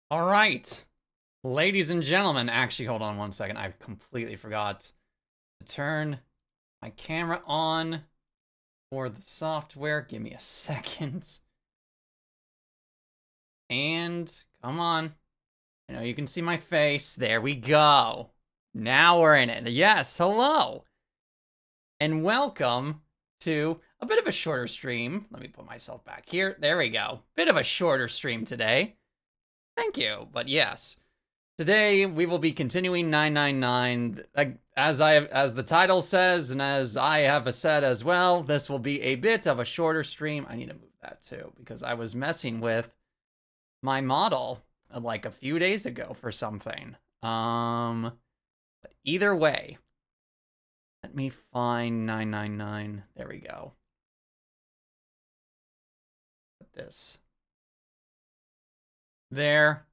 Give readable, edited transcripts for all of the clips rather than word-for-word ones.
All right, ladies and gentlemen, actually, hold on one second. I completely forgot to turn my camera on for the software. Give me a second. And come on. I know you can see my face. There we go. Now we're in it. Yes, hello. And welcome to a bit of a shorter stream. Let me put myself back here. There we go. Bit of a shorter stream today. Thank you. But yes, today we will be continuing 999. As the title says, and as I have said as well, this will be a bit of a shorter stream. I need to move that too because I was messing with my model like a few days ago for something. But either way, let me find 999. There we go. Put this there.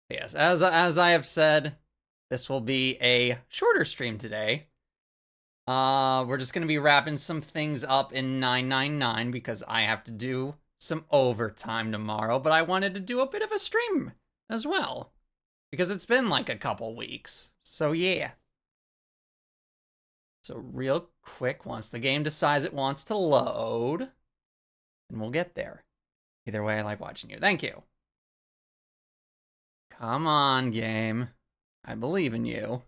Yes, as I have said, this will be a shorter stream today. We're just gonna be wrapping some things up in 999 because I have to do some overtime tomorrow, but I wanted to do a bit of a stream as well because it's been like a couple weeks. So yeah. So real quick, once the game decides it wants to load, and we'll get there. Either way, I like watching you. Thank you. Come on, game. I believe in you.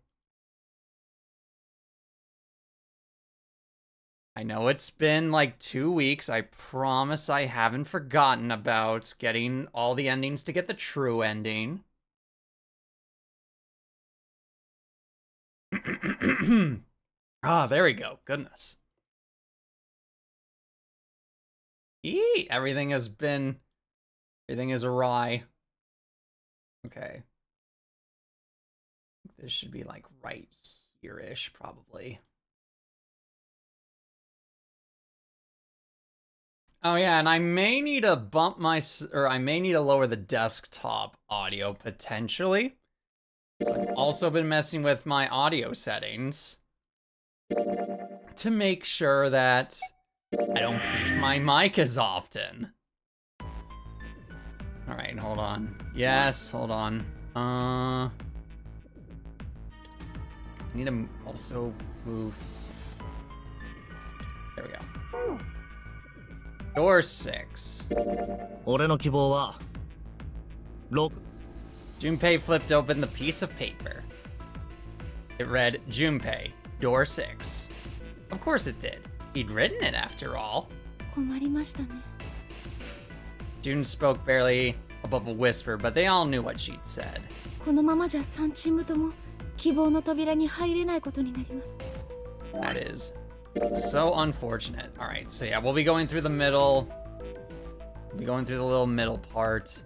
I know it's been like 2 weeks. I promise I haven't forgotten about getting all the endings to get the true ending. Ah, there we go. Goodness. Everything is awry. Okay. This should be like right here-ish, probably. Oh yeah, and I may need to I may need to lower the desktop audio potentially. I've also been messing with my audio settings to make sure that I don't peak my mic as often. All right, hold on. Yes, hold on. I need to also move. There we go. Door 6. 俺の希望は6 Junpei flipped open the piece of paper. It read, Junpei, door 6. Of course it did. He'd written it after all. 困りましたね。 June spoke barely above a whisper, but they all knew what she'd said. このままじゃ3チームとも希望の扉に入れないことになります。 That is so unfortunate. All right, so yeah, we'll be going through the middle. We'll be going through the little middle part.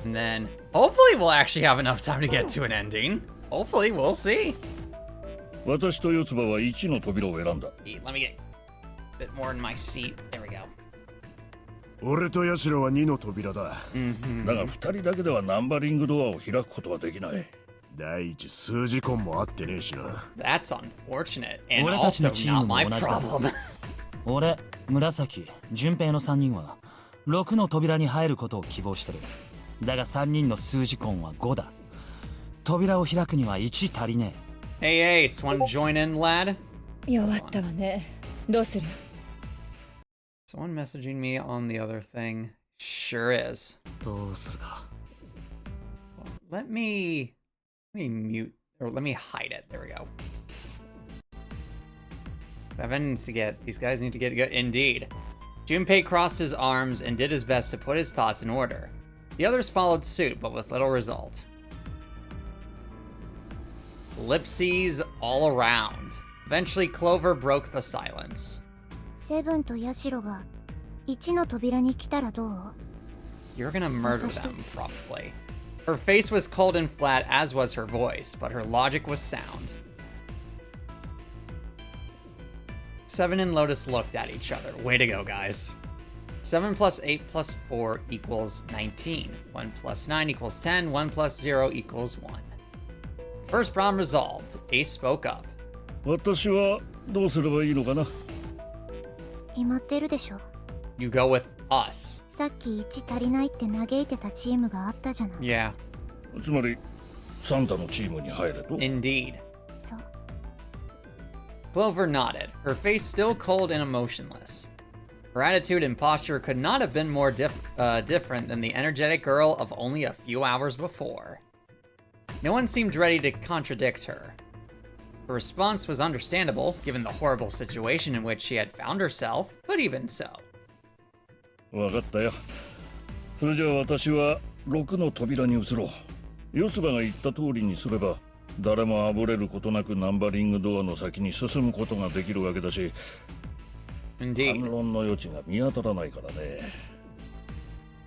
And then hopefully we'll actually have enough time to get to an ending. Hopefully, we'll see. 私と四つ葉は1の扉を選んだ。 Let me get a bit more in my seat. There we go. 俺とヤシロは2の扉だ。だが2人だけではナンバリングドアを開くことはできない。第一数字コンも合ってねえしな。That's unfortunate. And 俺たち also のチー not ムも my 同じだ problem. 俺、紫、順平の3人は6の扉に入ることを希望してる。だが3人の数字コンは5だ。扉を開くには1足りねえ。 Hey Ace, wanna join in, lad? 弱ったわね。どうする？ Someone messaging me on the other thing? Sure is. どうするか。 Let me mute, or let me hide it. There we go. Evan needs to get, these guys need to get good. Indeed. Junpei crossed his arms and did his best to put his thoughts in order. The others followed suit, but with little result. Ellipses all around. Eventually, Clover broke the silence. セブンとヤシロが1の扉に来たらどう？ You're gonna murder them, probably. Her face was cold and flat, as was her voice, but her logic was sound. Seven and Lotus looked at each other. Way to go, guys. 7 plus 8 plus 4 equals 19. 1 plus 9 equals 10. 1 plus 0 equals 1. First problem resolved. Ace spoke up. 私はどうすればいいのかな。決まってるでしょ。 You go with us. さっき1足りないって嘆いてたチームがあったじゃない。 Yeah, つまりサンタのチームに入れと。 indeed. そう。 Clover nodded, her face still cold and emotionless. Her attitude and posture could not have been more different than the energetic girl of only a few hours before. No one seemed ready to contradict her. Her response was understandable, given the horrible situation in which she had found herself, but even so. わかったよ。それじゃあ私は6の扉に移ろう。ヨスバが言った通りにすれば、誰もあぶれることなくナンバリングドアの先に進むことができるわけだし、反 Indeed. 論の余地が見当たらないからね。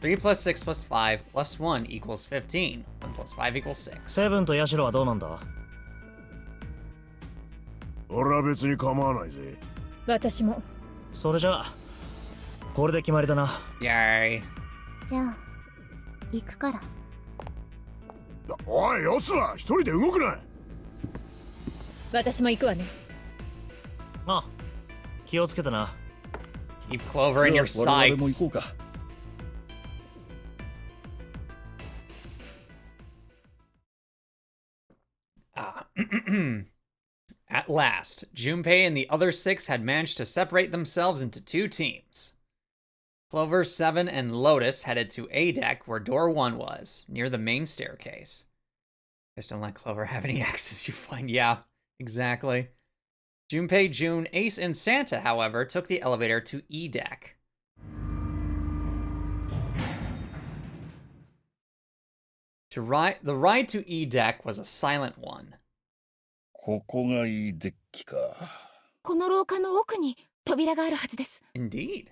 3 plus 6 plus 5 plus 1 equals 15. 1 plus 5 equals 6. セブンとヤシロはどうなんだ？俺は別に構わないぜ。私も。それじゃあこれで決まりだな。 Yay. じゃあ、行くから。おい、ヨツは一人で動くな。私も行くわね。ああ、気をつけてな。 Keep Clover in your 我々も行 sights. こうか。At last, Junpei and the other 6 had managed to separate themselves into 2 teams. Clover, 7, and Lotus headed to A deck where door 1 was, near the main staircase. Just don't let Clover have any access you find. Yeah, exactly. Junpei, June, Ace, and Santa, however, took the elevator to E deck. The ride to E deck was a silent one. ここがいいデッキか。この廊下の奥に扉があるはずです。 Indeed.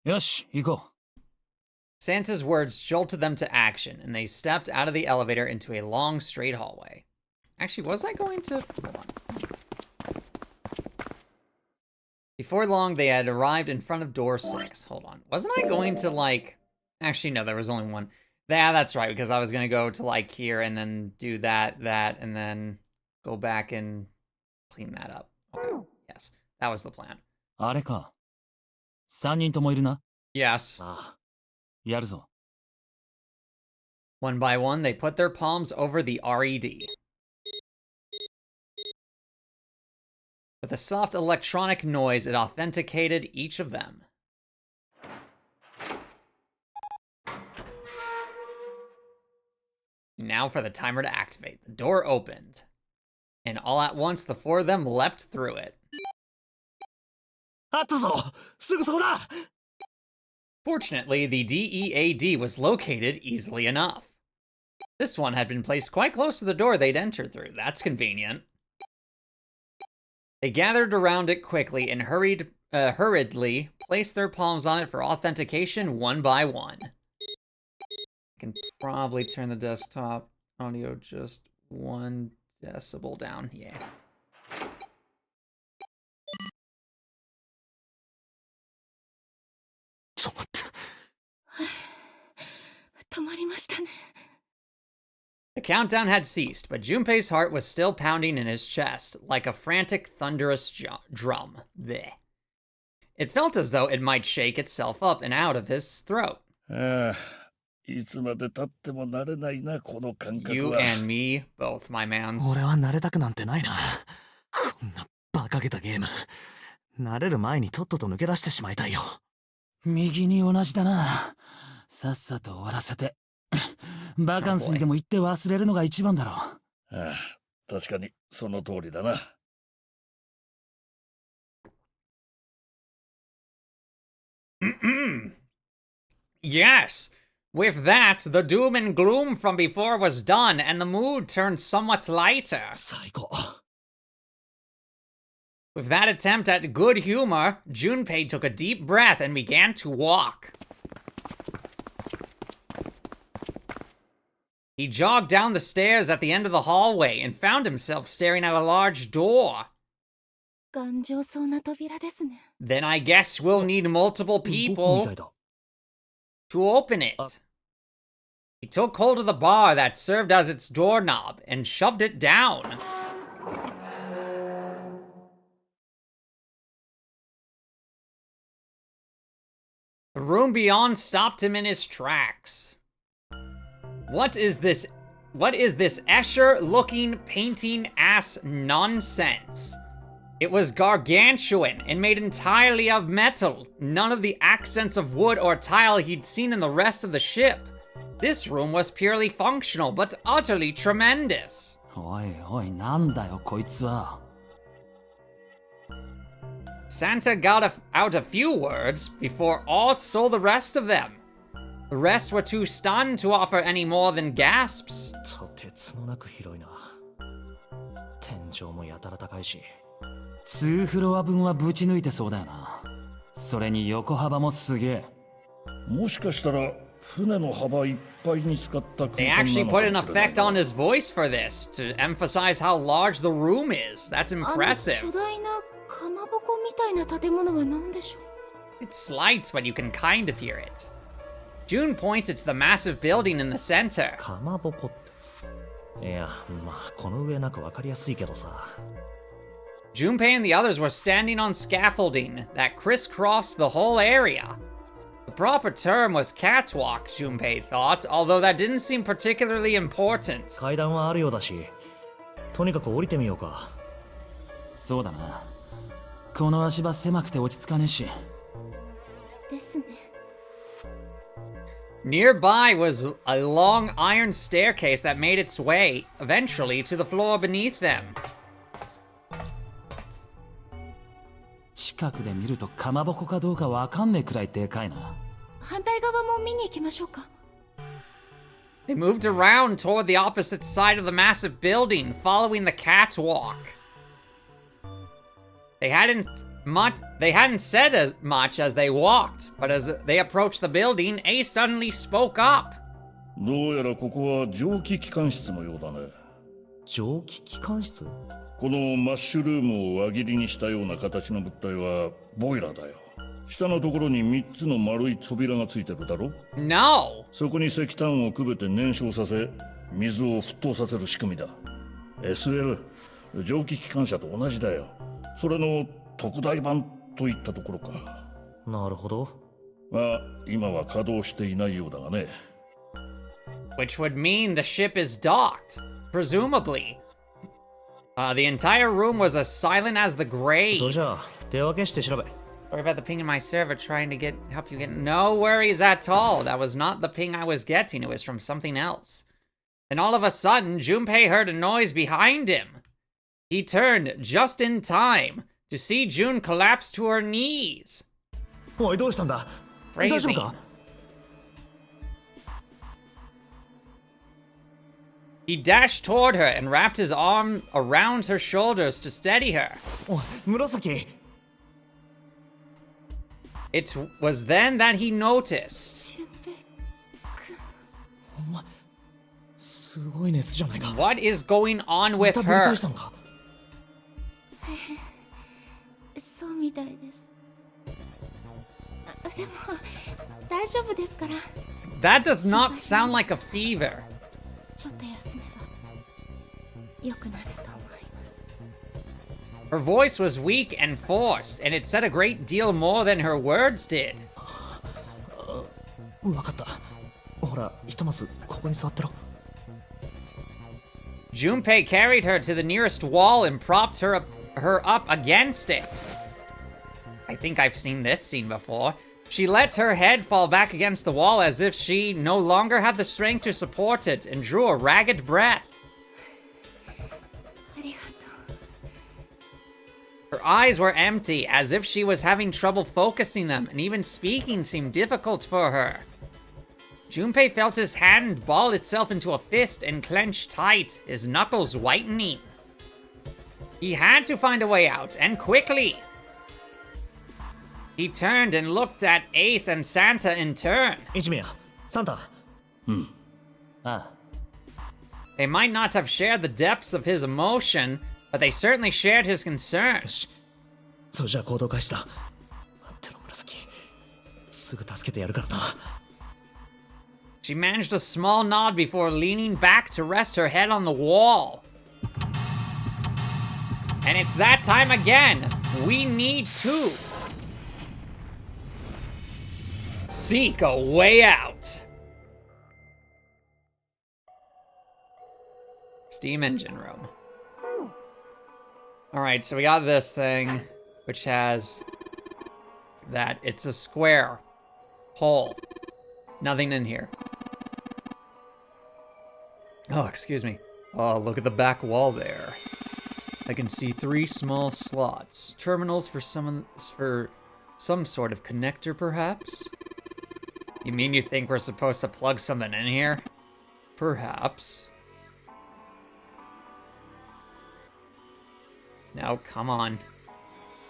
よし、行こ Santa's words jolted them to action, and they stepped out of the elevator into a long, straight hallway. Actually, was I going to... Hold on. Before long, they had arrived in front of door 6. Hold on. Wasn't I going to, like... Actually, no, there was only one. Yeah, that's right, because I was going to go to, like, here, and then do that, and then go back and clean that up. Okay, yes. That was the plan. う。あれか。3人ともいるな。 Yes. ああ、やるぞ。 One by one, they put their palms over the RED. With a soft electronic noise, it authenticated each of them. Now for the timer to activate. The door opened, and all at once, the 4 of them leapt through it. あったぞ！すぐそこだ！ Fortunately, the DEAD was located easily enough. This one had been placed quite close to the door they'd entered through. That's convenient. They gathered around it quickly and hurriedly placed their palms on it for authentication one by one. I can probably turn the desktop audio just 1 decibel down. Yeah. The countdown had ceased, but Junpei's heart was still pounding in his chest, like a frantic, thunderous drum. Bleh. It felt as though it might shake itself up and out of his throat. ああ、いつまで経っても慣れないな、この感覚 You は。 and me, both, my mans. 俺は慣れたくなんてないな。こんな馬鹿げたゲーム。慣れる前にとっとと抜け出してしまいたいよ。右に同じだな。さっさと終わらせて。バカンスにでも行って忘れるのが一番だろう。ああ、確かにその通りだな。Yes! With that, the doom and gloom from before was done, and the mood turned somewhat lighter. 最高。 With that attempt at good humor, Junpei took a deep breath and began to walk. He jogged down the stairs at the end of the hallway and found himself staring at a large door. 頑丈そうな扉ですね。 Then I guess we'll need multiple 僕み people たいだ。 to open it. He took hold of the bar that served as its doorknob and shoved it down. The room beyond stopped him in his tracks. What is this Escher-looking painting-ass nonsense? It was gargantuan and made entirely of metal, none of the accents of wood or tile he'd seen in the rest of the ship. This room was purely functional, but utterly tremendous. おいおい、なんだよこいつは。Santa got out a few words before all stole the rest of them. The rest were too stunned to offer any more than gasps. とてつもなく広いな。天井もやたら高いし。2フロア分はぶち抜いてそうだよな。それに横幅もすげえ。もしかしたら船の幅いっぱいに使った空 They 間な actually のか put も an しれない effect on な。 his voice for this to emphasize how large the room is. That's あの impressive. 巨大なかまぼこみたいな建物は何でしょう？ It's slight, but you can kind of hear it. June pointed to the massive building in the center. かまぼこって。いや、まあこの上なんかわかりやすいけどさ。Junpei and the others were standing on scaffolding that crisscrossed the whole area. The proper term was catwalk, Junpei thought, although that didn't seem particularly important. 階段はあるようだし、とにかく降りてみようか。そうだな。この足場狭くて落ち着かねえし。ですね。Nearby was a long iron staircase that made its way, eventually, to the floor beneath them. 近くで見るとかまぼこかどうかわかんねえくらいでかいな。反対側も見に行きましょうか。They moved around toward the opposite side of the massive building, following the catwalk. They hadn't said as much as they walked, but as they approached the building, Ace suddenly spoke up. どうやらここは蒸気機関室のようだね。蒸気機関室？このマッシュルームを輪切りにしたような形の物体はボイラーだよ。下のところに3つの丸い扉がついてるだろ。 No! そこに石炭をくべて燃焼させ、水を沸騰させる仕組みだ。SL、蒸気機関車と同じだよ。それの特大版といったところか。なるほど。まあ、今は稼働していないようだがね。Which would mean the ship is docked, presumably. The entire room was as silent as the それ grave. じゃあ手分けして調べ。 Sorry about the ping in my server trying to help you get. No worries at all. That was not the ping I was getting. It was from something else. Then all of a sudden, Junpei heard a noise behind him. He turned just in time to see June collapse to her knees. おい、どうしたんだ？大丈夫 Crazy. か？ He dashed toward her and wrapped his arm around her shoulders to steady her. おい、紫。It was then that he noticed. 俊平。お前、すごい熱じゃないか。 What is going on ま with たぶり her? 返したのか？そうみたいです。でも大丈夫ですから。 That does not sound like a fever. ちょっと休めば良くなると思います。 Her voice was weak and forced, and it said a great deal more than her words did. わかった。ほら、ひとまずここに座ってろ。 Junpei carried her to the nearest wall and propped her up against it. I think I've seen this scene before. She let her head fall back against the wall as if she no longer had the strength to support it and drew a ragged breath. ありがとう。 Her eyes were empty, as if she was having trouble focusing them, and even speaking seemed difficult for her. Junpei felt his hand ball itself into a fist and clench tight, his knuckles whitening. He had to find a way out, and quickly. He turned and looked at Ace and Santa in turn. 一宮、サンタ。ああ、 They might not have shared the depths of his emotion, but they certainly shared his concern. よし。それじゃあ行動開始だ。待ってろ、紫。すぐ助けてやるからな。 She managed a small nod before leaning back to rest her head on the wall. And it's that time again. We need two. seat go way out. Steam engine room. Alright, so we got this thing, which has that. It's a square hole. Nothing in here. Oh, excuse me. Oh, look at the back wall there. I can see 3 small slots. Terminals for some sort of connector, perhaps? You mean you think we're supposed to plug something in here? Perhaps. No, come on.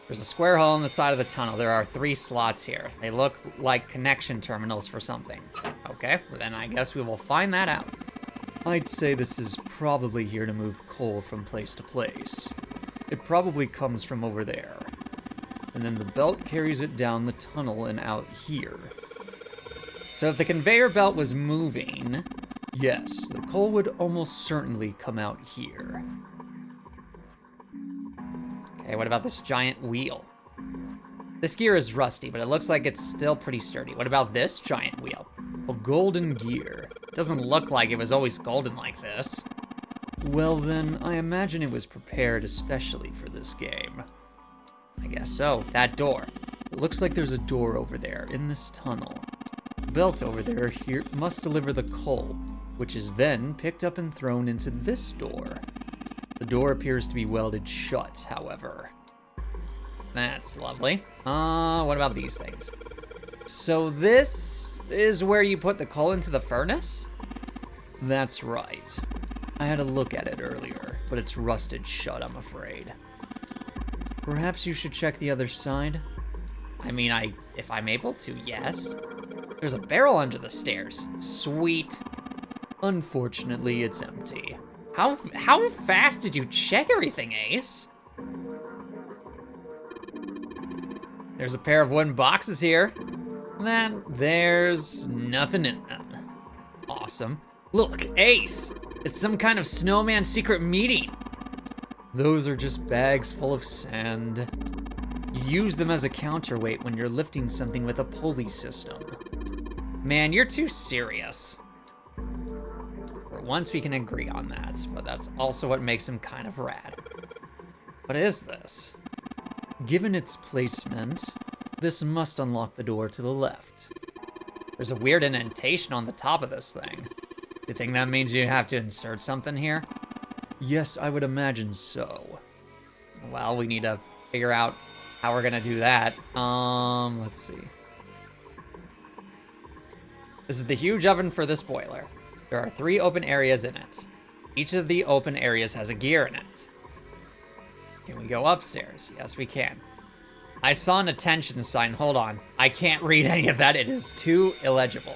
There's a square hole in the side of the tunnel. There are 3 slots here. They look like connection terminals for something. Okay, well then I guess we will find that out. I'd say this is probably here to move coal from place to place. It probably comes from over there. And then the belt carries it down the tunnel and out here. So if the conveyor belt was moving, yes, the coal would almost certainly come out here. Okay, what about this giant wheel? This gear is rusty, but it looks like it's still pretty sturdy. What about this giant wheel? A golden gear. Doesn't look like it was always golden like this. Well then, I imagine it was prepared especially for this game. I guess so. That door. It looks like there's a door over there in this tunnel. The belt over there here must deliver the coal, which is then picked up and thrown into this door. The door appears to be welded shut, however. That's lovely. What about these things? So this is where you put the coal into the furnace? That's right. I had a look at it earlier, but it's rusted shut, I'm afraid. Perhaps you should check the other side? I mean, if I'm able to, yes. There's a barrel under the stairs. Sweet. Unfortunately, it's empty. How fast did you check everything, Ace? There's a pair of wooden boxes here. Then there's nothing in them. Awesome. Look, Ace! It's some kind of snowman secret meeting. Those are just bags full of sand. You use them as a counterweight when you're lifting something with a pulley system. Man, you're too serious. For once we can agree on that, but that's also what makes him kind of rad. What is this? Given its placement, this must unlock the door to the left. There's a weird indentation on the top of this thing. You think that means you have to insert something here? Yes, I would imagine so. Well, we need to figure out how we're gonna do that. Let's see. This is the huge oven for this boiler. There are 3 open areas in it. Each of the open areas has a gear in it. Can we go upstairs? Yes, we can. I saw an attention sign. Hold on. I can't read any of that. It is too illegible.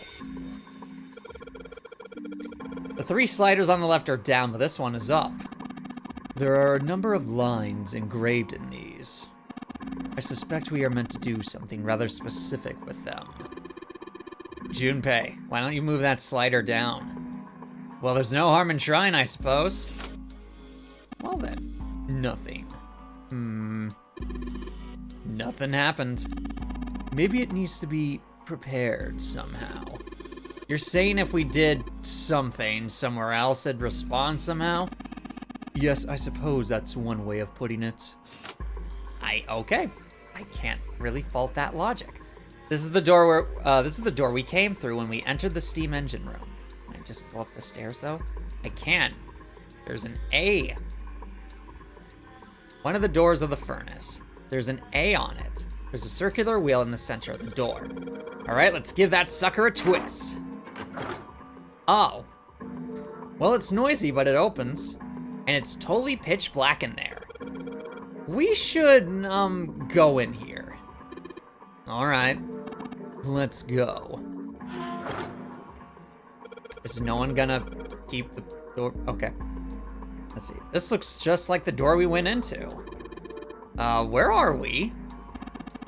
The 3 sliders on the left are down, but this one is up. There are a number of lines engraved in these. I suspect we are meant to do something rather specific with them. Junpei, why don't you move that slider down? Well, there's no harm in trying, I suppose. Well then, nothing. Nothing happened. Maybe it needs to be prepared somehow. You're saying if we did something somewhere else, it'd respond somehow? Yes, I suppose that's one way of putting it. Okay. I can't really fault that logic. This is the door we came through when we entered the steam engine room. Can I just go up the stairs though? I can't. There's an A. One of the doors of the furnace. There's an A on it. There's a circular wheel in the center of the door. All right, let's give that sucker a twist. Oh. Well, it's noisy, but it opens. And it's totally pitch black in there. We should, go in here. All right. Let's go. Is no one gonna keep the door? Okay. Let's see. This looks just like the door we went into. Where are we?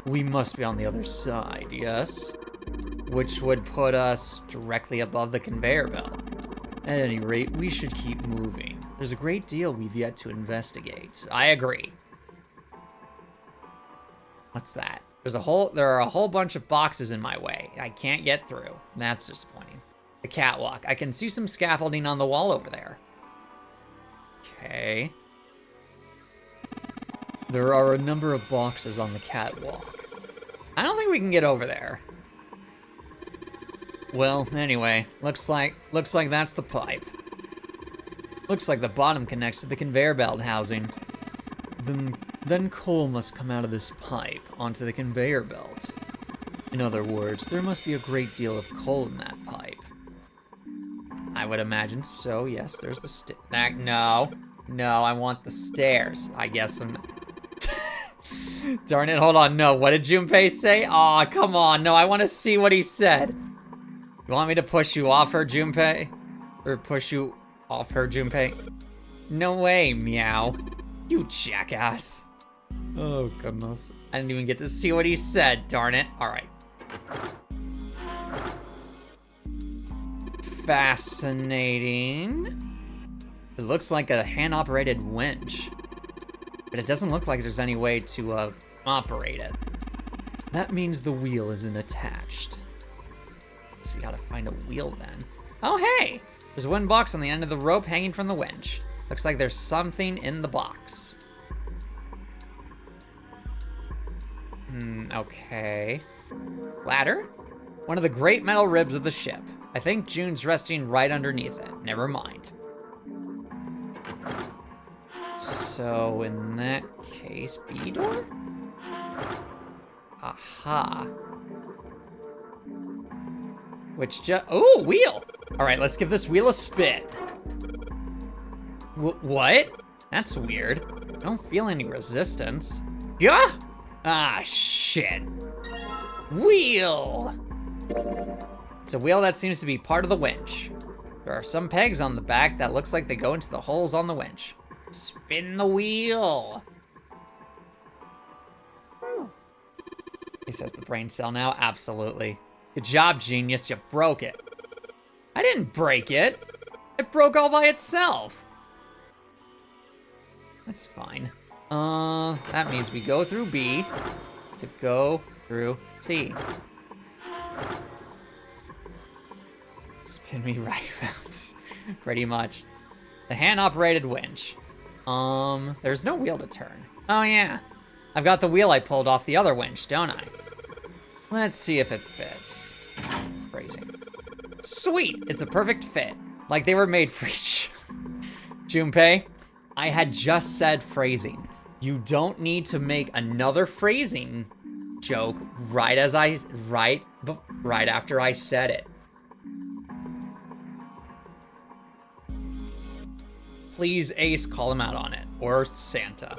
We must be on the other side, yes? Which would put us directly above the conveyor belt. At any rate, we should keep moving. There's a great deal we've yet to investigate. I agree. What's that? There are a whole bunch of boxes in my way. I can't get through. That's disappointing. The catwalk. I can see some scaffolding on the wall over there. Okay. There are a number of boxes on the catwalk. I don't think we can get over there. Well, anyway, looks like that's the pipe. Looks like the bottom connects to the conveyor belt housing. Then coal must come out of this pipe onto the conveyor belt. In other words, there must be a great deal of coal in that pipe. I would imagine so, yes, there's the no, I want the stairs. I guess I'm... Darn it, hold on, no, what did Junpei say? Aw, come on, no, I want to see what he said. You want me to push you off her, Junpei? Or push you off her, Junpei? No way, meow. You jackass. Oh, goodness. I didn't even get to see what he said, darn it. Alright. Fascinating. It looks like a hand-operated winch. But it doesn't look like there's any way to, operate it. That means the wheel isn't attached. So we gotta find a wheel then. Oh, hey! There's one box on the end of the rope hanging from the winch. Looks like there's something in the box. Okay. Ladder? One of the great metal ribs of the ship. I think June's resting right underneath it. Never mind. So, in that case, B door? Aha. Oh, wheel! Alright, let's give this wheel a spin. What? That's weird. I don't feel any resistance. Yeah? Ah, shit. Wheel! It's a wheel that seems to be part of the winch. There are some pegs on the back that looks like they go into the holes on the winch. Spin the wheel! He says the brain cell now? Absolutely. Good job, genius, you broke it. I didn't break it. It broke all by itself. That's fine. That means we go through B to go through C. Spin me right around. Pretty much. The hand-operated winch. There's no wheel to turn. Oh yeah. I've got the wheel I pulled off the other winch, don't I? Let's see if it fits. Phrasing. Sweet! It's a perfect fit. Like they were made for each. Junpei, I had just said phrasing. You don't need to make another phrasing joke right after I said it. Please, Ace, call him out on it. Or Santa.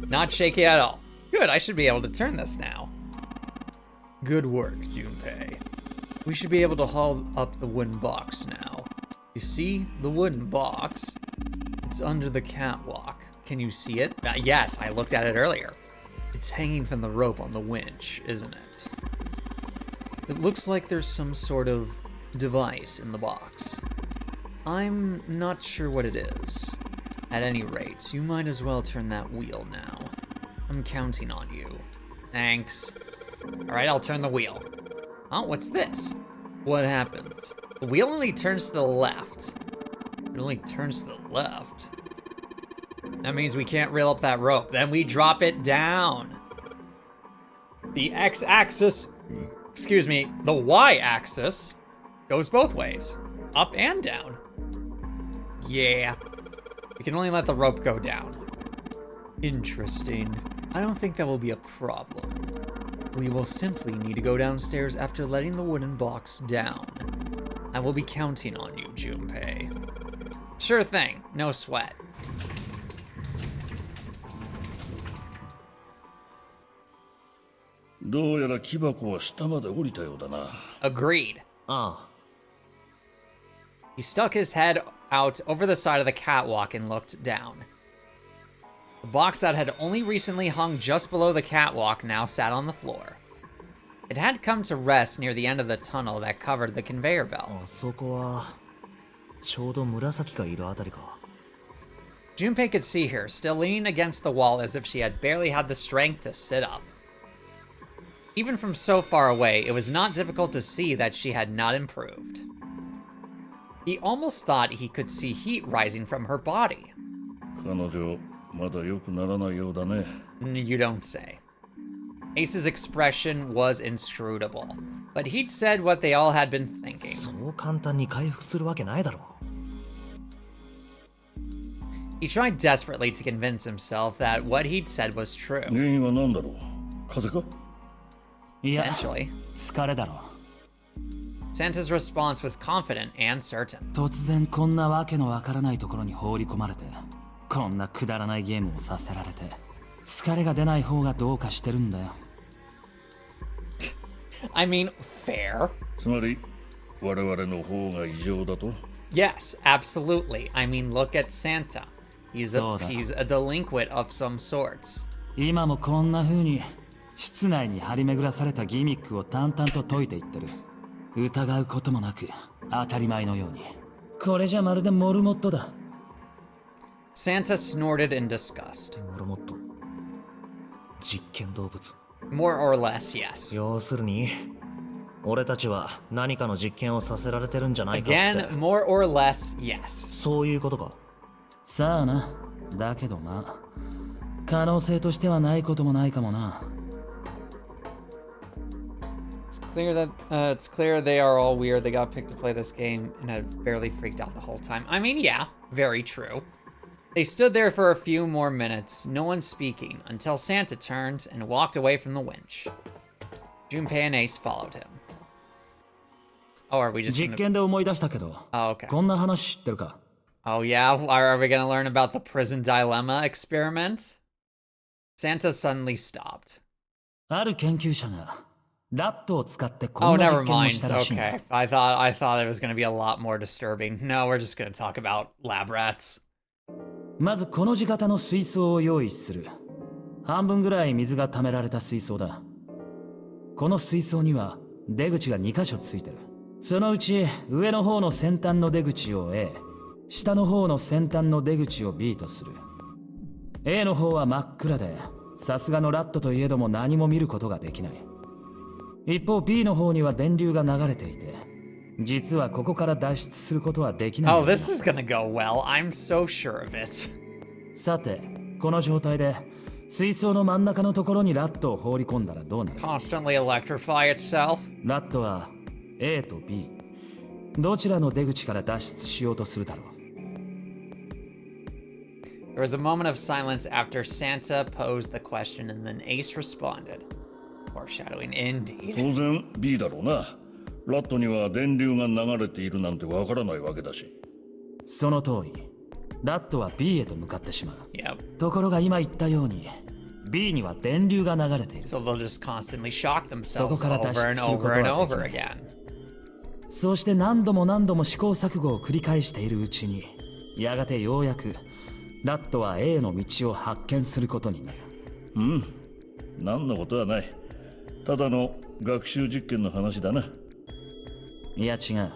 Not shaky at all. Good, I should be able to turn this now. Good work, Junpei. We should be able to haul up the wooden box now. You see the wooden box? It's under the catwalk. Can you see it? Yes, I looked at it earlier. It's hanging from the rope on the winch, isn't it? It looks like there's some sort of device in the box. I'm not sure what it is. At any rate, you might as well turn that wheel now. I'm counting on you. Thanks. Alright, I'll turn the wheel. Oh, what's this? What happened? The wheel only turns to the left. It only turns to the left. That means we can't reel up that rope. Then we drop it down. The x-axis, excuse me, the y-axis goes both ways. Up and down. Yeah. We can only let the rope go down. Interesting. I don't think that will be a problem. We will simply need to go downstairs after letting the wooden box down. I will be counting on you, Junpei. Sure thing. No sweat. Agreed. He stuck his head out over the side of the catwalk and looked down. The box that had only recently hung just below the catwalk now sat on the floor. It had come to rest near the end of the tunnel that covered the conveyor belt. そこはちょうど紫がいるあたりか。 Junpei could see her, still leaning against the wall as if she had barely had the strength to sit up. Even from so far away, it was not difficult to see that she had not improved. He almost thought he could see heat rising from her body. 彼女まだ良くならないようだね。 You don't say. Ace's expression was inscrutable, but he'd said what they all had been thinking. そう簡単に回復するわけないだろ He tried desperately to convince himself that what he'd said was true. 原因は何だろう？風邪か？いや Eventually, 疲れだろ Santa's response was confident and certain. 突然こんなわけのわからないところに放り込まれてこんなくだらないゲームをさせられて疲れが出ない方がどうかしてるんだよ I mean, fair. つまり我々の方が異常だと？ Yes, absolutely. I mean, look at Santa. He's a, そうだ。 he's a delinquent of some sorts. 今もこんな風に室内に張り巡らされたギミックを淡々と解いていってる疑うこともなく当たり前のようにこれじゃまるでモルモットだ Santa snorted in disgust. モルモット実験動物 More or less, yes. 要するに俺たちは何かの実験をさせられてるんじゃないかって Again, more or less, yes. そういうことかさあなだけどまあ可能性としてはないこともないかもな It's clear they are all weird. They got picked to play this game and had barely freaked out the whole time. I mean, yeah, very true. They stood there for a few more minutes, no one speaking, until Santa turned and walked away from the winch. Junpei and Ace followed him. Oh, are we just 実 gonna... 験で思い出したけど Oh, okay. こんな話知ってるか Oh, yeah? Are we gonna learn about the prison dilemma experiment? Santa suddenly stopped. ある研究者がラットを使ってこ Oh, んな never 実験を mind. したらしいんだ Okay. I thought it was gonna be a lot more disturbing. No, we're just gonna talk about lab rats. まずこの字型の水槽を用意する半分ぐらい水が溜められた水槽だこの水槽には出口が2箇所ついてるそのうち上の方の先端の出口を A 下の方の先端の出口を B とする A の方は真っ暗でさすがのラットといえども何も見ることができない一方 B の方には電流が流れていて実はここから脱出することはできない Oh, this is gonna go well. I'm so sure of it. さてこの状態で水槽の真ん中のところにラットを放り込んだらどうなる Constantly electrify itself. ラットは A と B どちらの出口から脱出しようとするだろう There was a moment of silence after Santa posed the question, and then Ace responded. Foreshadowing indeed. 当然 B だろうな。ラットには電流が流れているなんてわからないわけだし。その通りラットは B へと向かってしまう Yep. ところが今言ったように B には電流が流れている So they'll just constantly shock themselves そこから脱出 over and することは over できない。 and over again. そうして何度も何度も試行錯誤を繰り返しているうちにやがてようやくラットは A の道を発見することになるうん。何のことはない。ただの学習実験の話だな。いや違う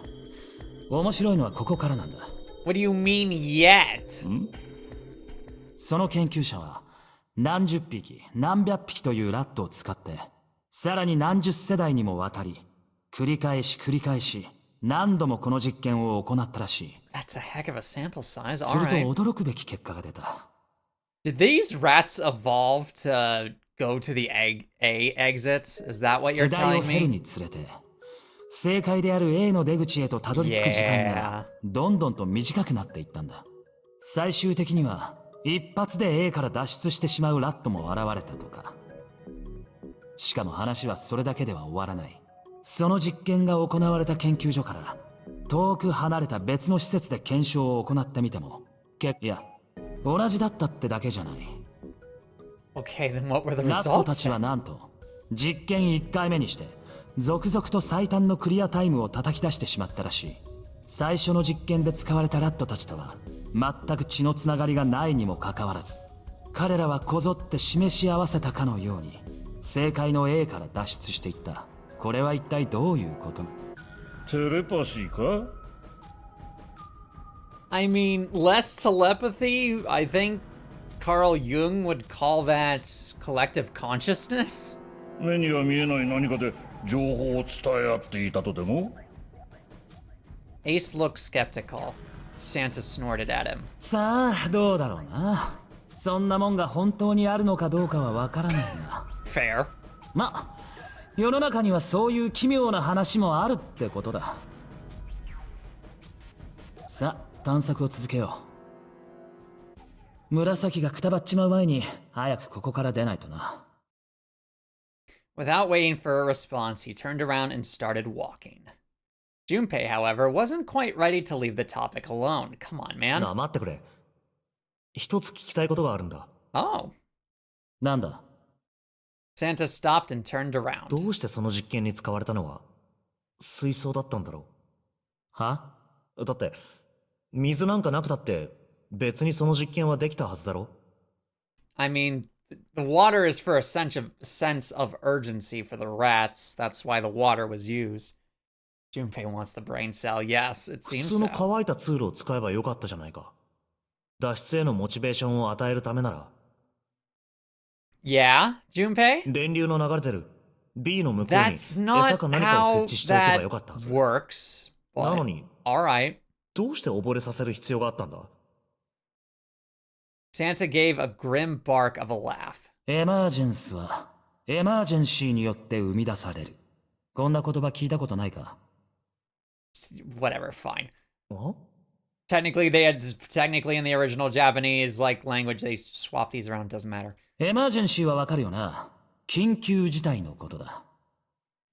面白いのはここからなんだ What do you mean yet? その研究者は何十匹何百匹というラットを使ってさらに何十世代にもわたり繰り返し何度もこの実験を行ったらしい That's a heck of a sample size. す All ると right. 驚くべき結果が出た Did these rats evolve to go to the A exits? Is that what 世 you're 代を telling 経る me? につれて正解である A の出口へとたどり着く時間がどんどんと短くなっていったんだ最終的には一発で A から脱出してしまうラットも現れたとかしかも話はそれだけでは終わらないその実験が行われた研究所から遠く離れた別の施設で検証を行ってみてもいや同じだったってだけじゃない Okay, then what were the ラットた results? ちはなんと実験1回目にして続々と最短のクリアタイムを叩き出してしまったらしい最初の実験で使われたラットたちとは全く血のつながりがないにもかかわらず彼らはこぞって示し合わせたかのように正解の A から脱出していったこれは一体どういうこと？テレパシーか？ I mean, less telepathy? I think Carl Jung would call that collective consciousness. 目には見えない何かで情報を伝え合っていたとでも？ Ace looked skeptical. Santa snorted at him. さあどうだろうな。そんなもんが本当にあるのかどうかはわからないが。Fair. ま、世の中にはそういう奇妙な話もあるってことだ。さあ探索を続けよう。紫がくたばっちまう前に早くここから出ないとな。Without waiting for a response, he turned around and started walking. Junpei, however, wasn't quite ready to leave the topic alone. Come on, な man. あ待ってくれ。一つ聞きたいことがあるんだ。 Oh. なんだ。 Santa stopped and turned around. どうしてその実験に使われたのは水槽だったんだろは？う。だって水なんかなくたって別にその実験はできたはずだろ。 I mean, the water is for a sense of urgency for the rats. That's why the water was used. Junpei wants the brain cell. Yes, it 普 seems 通の so. 乾いた通路を使えばよかったじゃないか。脱出へのモチベーションを与えるためなら。 Yeah, Junpei? 電流の流れてる B の向こうに That's 餌 not か何かを設 how 置しておけば that よかったはず。 works. な But のに alright. どうして溺れさせる必要があったんだ。 Santa gave a grim bark of a laugh. エマージェンスはエマージェンシーによって生み出される。こんな言葉聞いたことないか？ Whatever, fine. あ Technically, in the original Japanese language, they swap these around. Doesn't matter. エマージェンシーはわかるよな。緊急事態のことだ。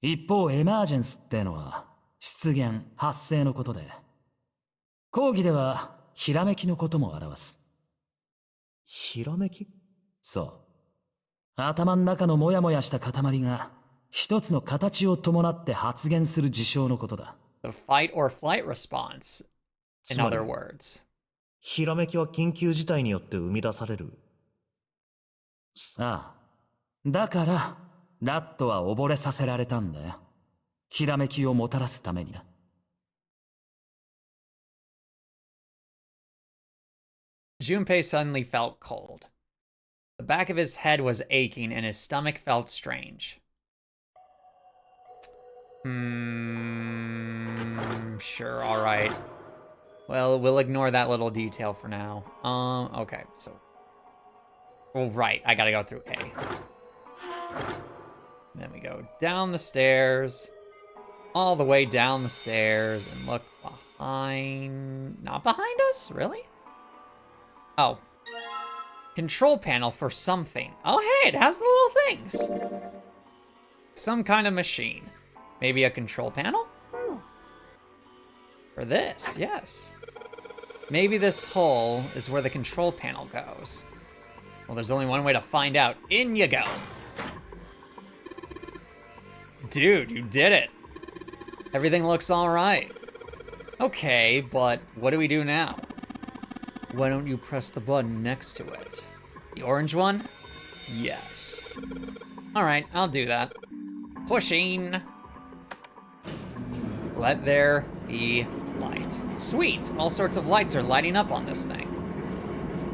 一方、エマージェンスってのは出現、発生のことで、講義ではひらめきのことも表す。ひらめき。そう。頭の中のモヤモヤした塊が一つの形を伴って発現する事象のことだ。The fight or flight response, in つまり other words. ひらめきは緊急事態によって生み出される。ああ。だから、ラットは溺れさせられたんだよ。ひらめきをもたらすためにな。Junpei suddenly felt cold. The back of his head was aching and his stomach felt strange. Sure, alright. Well, we'll ignore that little detail for now. Okay, so... Well, right, I gotta go through A. Then we go down the stairs, all the way down the stairs, and look behind... Not behind us? Really? Oh. Control panel for something. Oh, hey, it has the little things. Some kind of machine. Maybe a control panel? For this, yes. Maybe this hole is where the control panel goes. Well, there's only one way to find out. In you go. Dude, you did it. Everything looks all right. Okay, but what do we do now? Why don't you press the button next to it? The orange one? Yes. Alright, I'll do that. Pushing. Let there be light. Sweet! All sorts of lights are lighting up on this thing.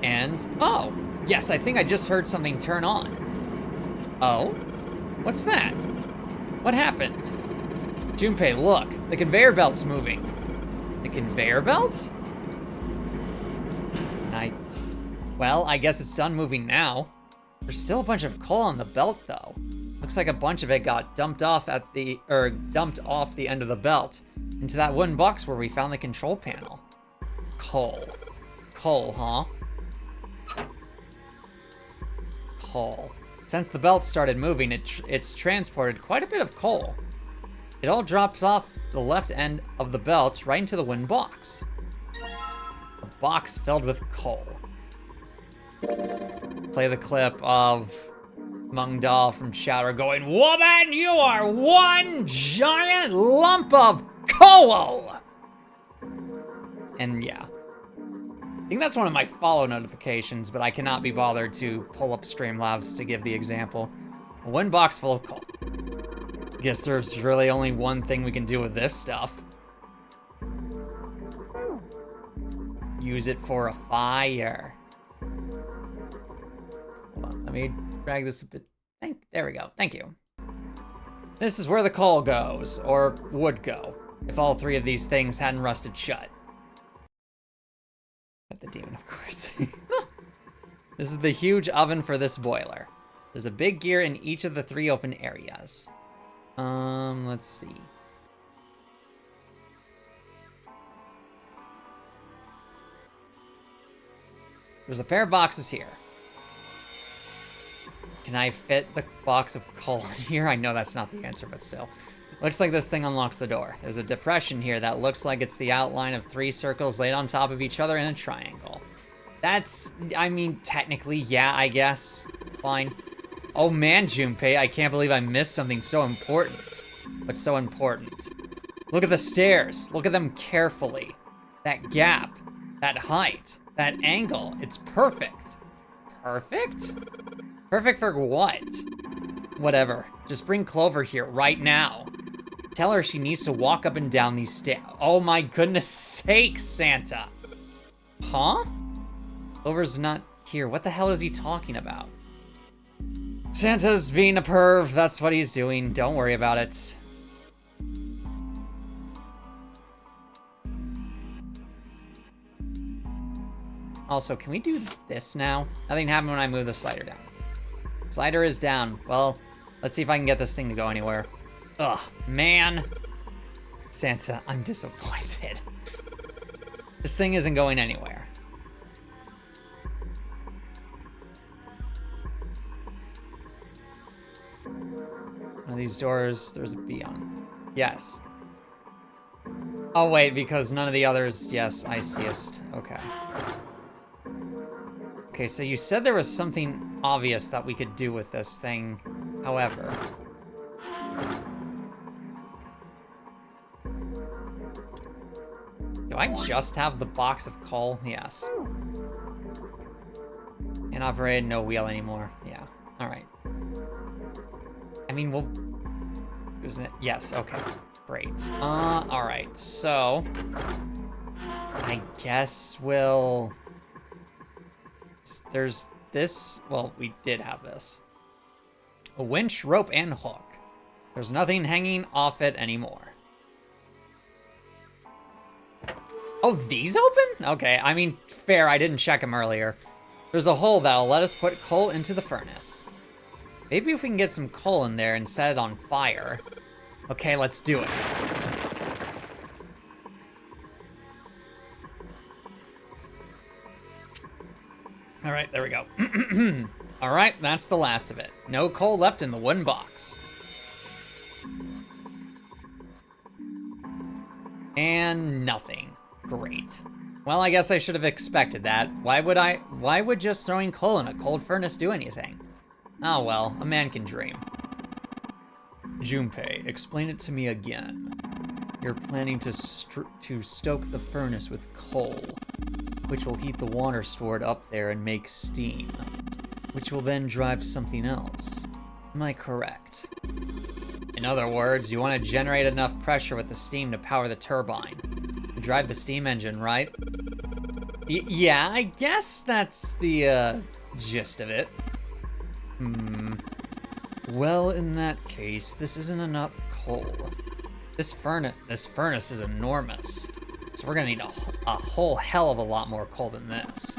And, oh! Yes, I think I just heard something turn on. Oh? What's that? What happened? Junpei, look! The conveyor belt's moving. The conveyor belt? Well, I guess it's done moving now. There's still a bunch of coal on the belt, though. Looks like a bunch of it got dumped off the end of the belt into that wooden box where we found the control panel. Coal. Coal, huh? Coal. Since the belt started moving, it's transported quite a bit of coal. It all drops off the left end of the belt right into the wooden box. A box filled with coal. Play the clip of Meng Da from Chowder going, "Woman, you are one giant lump of coal!" And yeah. I think that's one of my follow notifications, but I cannot be bothered to pull up Streamlabs to give the example. One box full of coal. Guess there's really only one thing we can do with this stuff. Use it for a fire. Hold on, let me drag this a bit. There we go. Thank you. This is where the coal goes, or would go, if all three of these things hadn't rusted shut. Got the demon, of course. This is the huge oven for this boiler. There's a big gear in each of the 3 open areas. Let's see. There's a pair of boxes here. Can I fit the box of coal in here? I know that's not the answer, but still. Looks like this thing unlocks the door. There's a depression here that looks like it's the outline of 3 circles laid on top of each other in a triangle. That's, I mean, technically, yeah, I guess. Fine. Oh man, Junpei, I can't believe I missed something so important. What's so important? Look at the stairs. Look at them carefully. That gap, that height, that angle. It's perfect. Perfect? Perfect for what? Whatever. Just bring Clover here right now. Tell her she needs to walk up and down these stairs. Oh my goodness sakes, Santa. Huh? Clover's not here. What the hell is he talking about? Santa's being a perv. That's what he's doing. Don't worry about it. Also, can we do this now? Nothing happened when I moved the slider down. Slider is down. Well, let's see if I can get this thing to go anywhere. Ugh, man. Santa, I'm disappointed. This thing isn't going anywhere. One of these doors, there's a B on it. Yes. Oh, wait, because none of the others, yes, I seeest. Okay. Okay, so you said there was something obvious that we could do with this thing. However... Do I just have the box of coal? Yes. Can't operate, no wheel anymore. Yeah, alright. I mean, we'll... Isn't it? Yes, okay. Great. Alright, so... I guess we'll... There's this... Well, we did have this. A winch, rope, and hook. There's nothing hanging off it anymore. Oh, these open? Okay, I mean, fair, I didn't check them earlier. There's a hole that'll let us put coal into the furnace. Maybe if we can get some coal in there and set it on fire. Okay, let's do it. All right, there we go. All right, that's the last of it. No coal left in the wooden box. And nothing. Great. Well, I guess I should have expected that. Why would just throwing coal in a cold furnace do anything? Oh well, a man can dream. Junpei, explain it to me again. You're planning to stoke the furnace with coal, which will heat the water stored up there and make steam, which will then drive something else. Am I correct? In other words, you want to generate enough pressure with the steam to power the turbine. Drive the steam engine, right? Yeah, I guess that's the, gist of it. Well, in that case, this isn't enough coal. This furnace is enormous. So we're gonna need a whole hell of a lot more coal than this.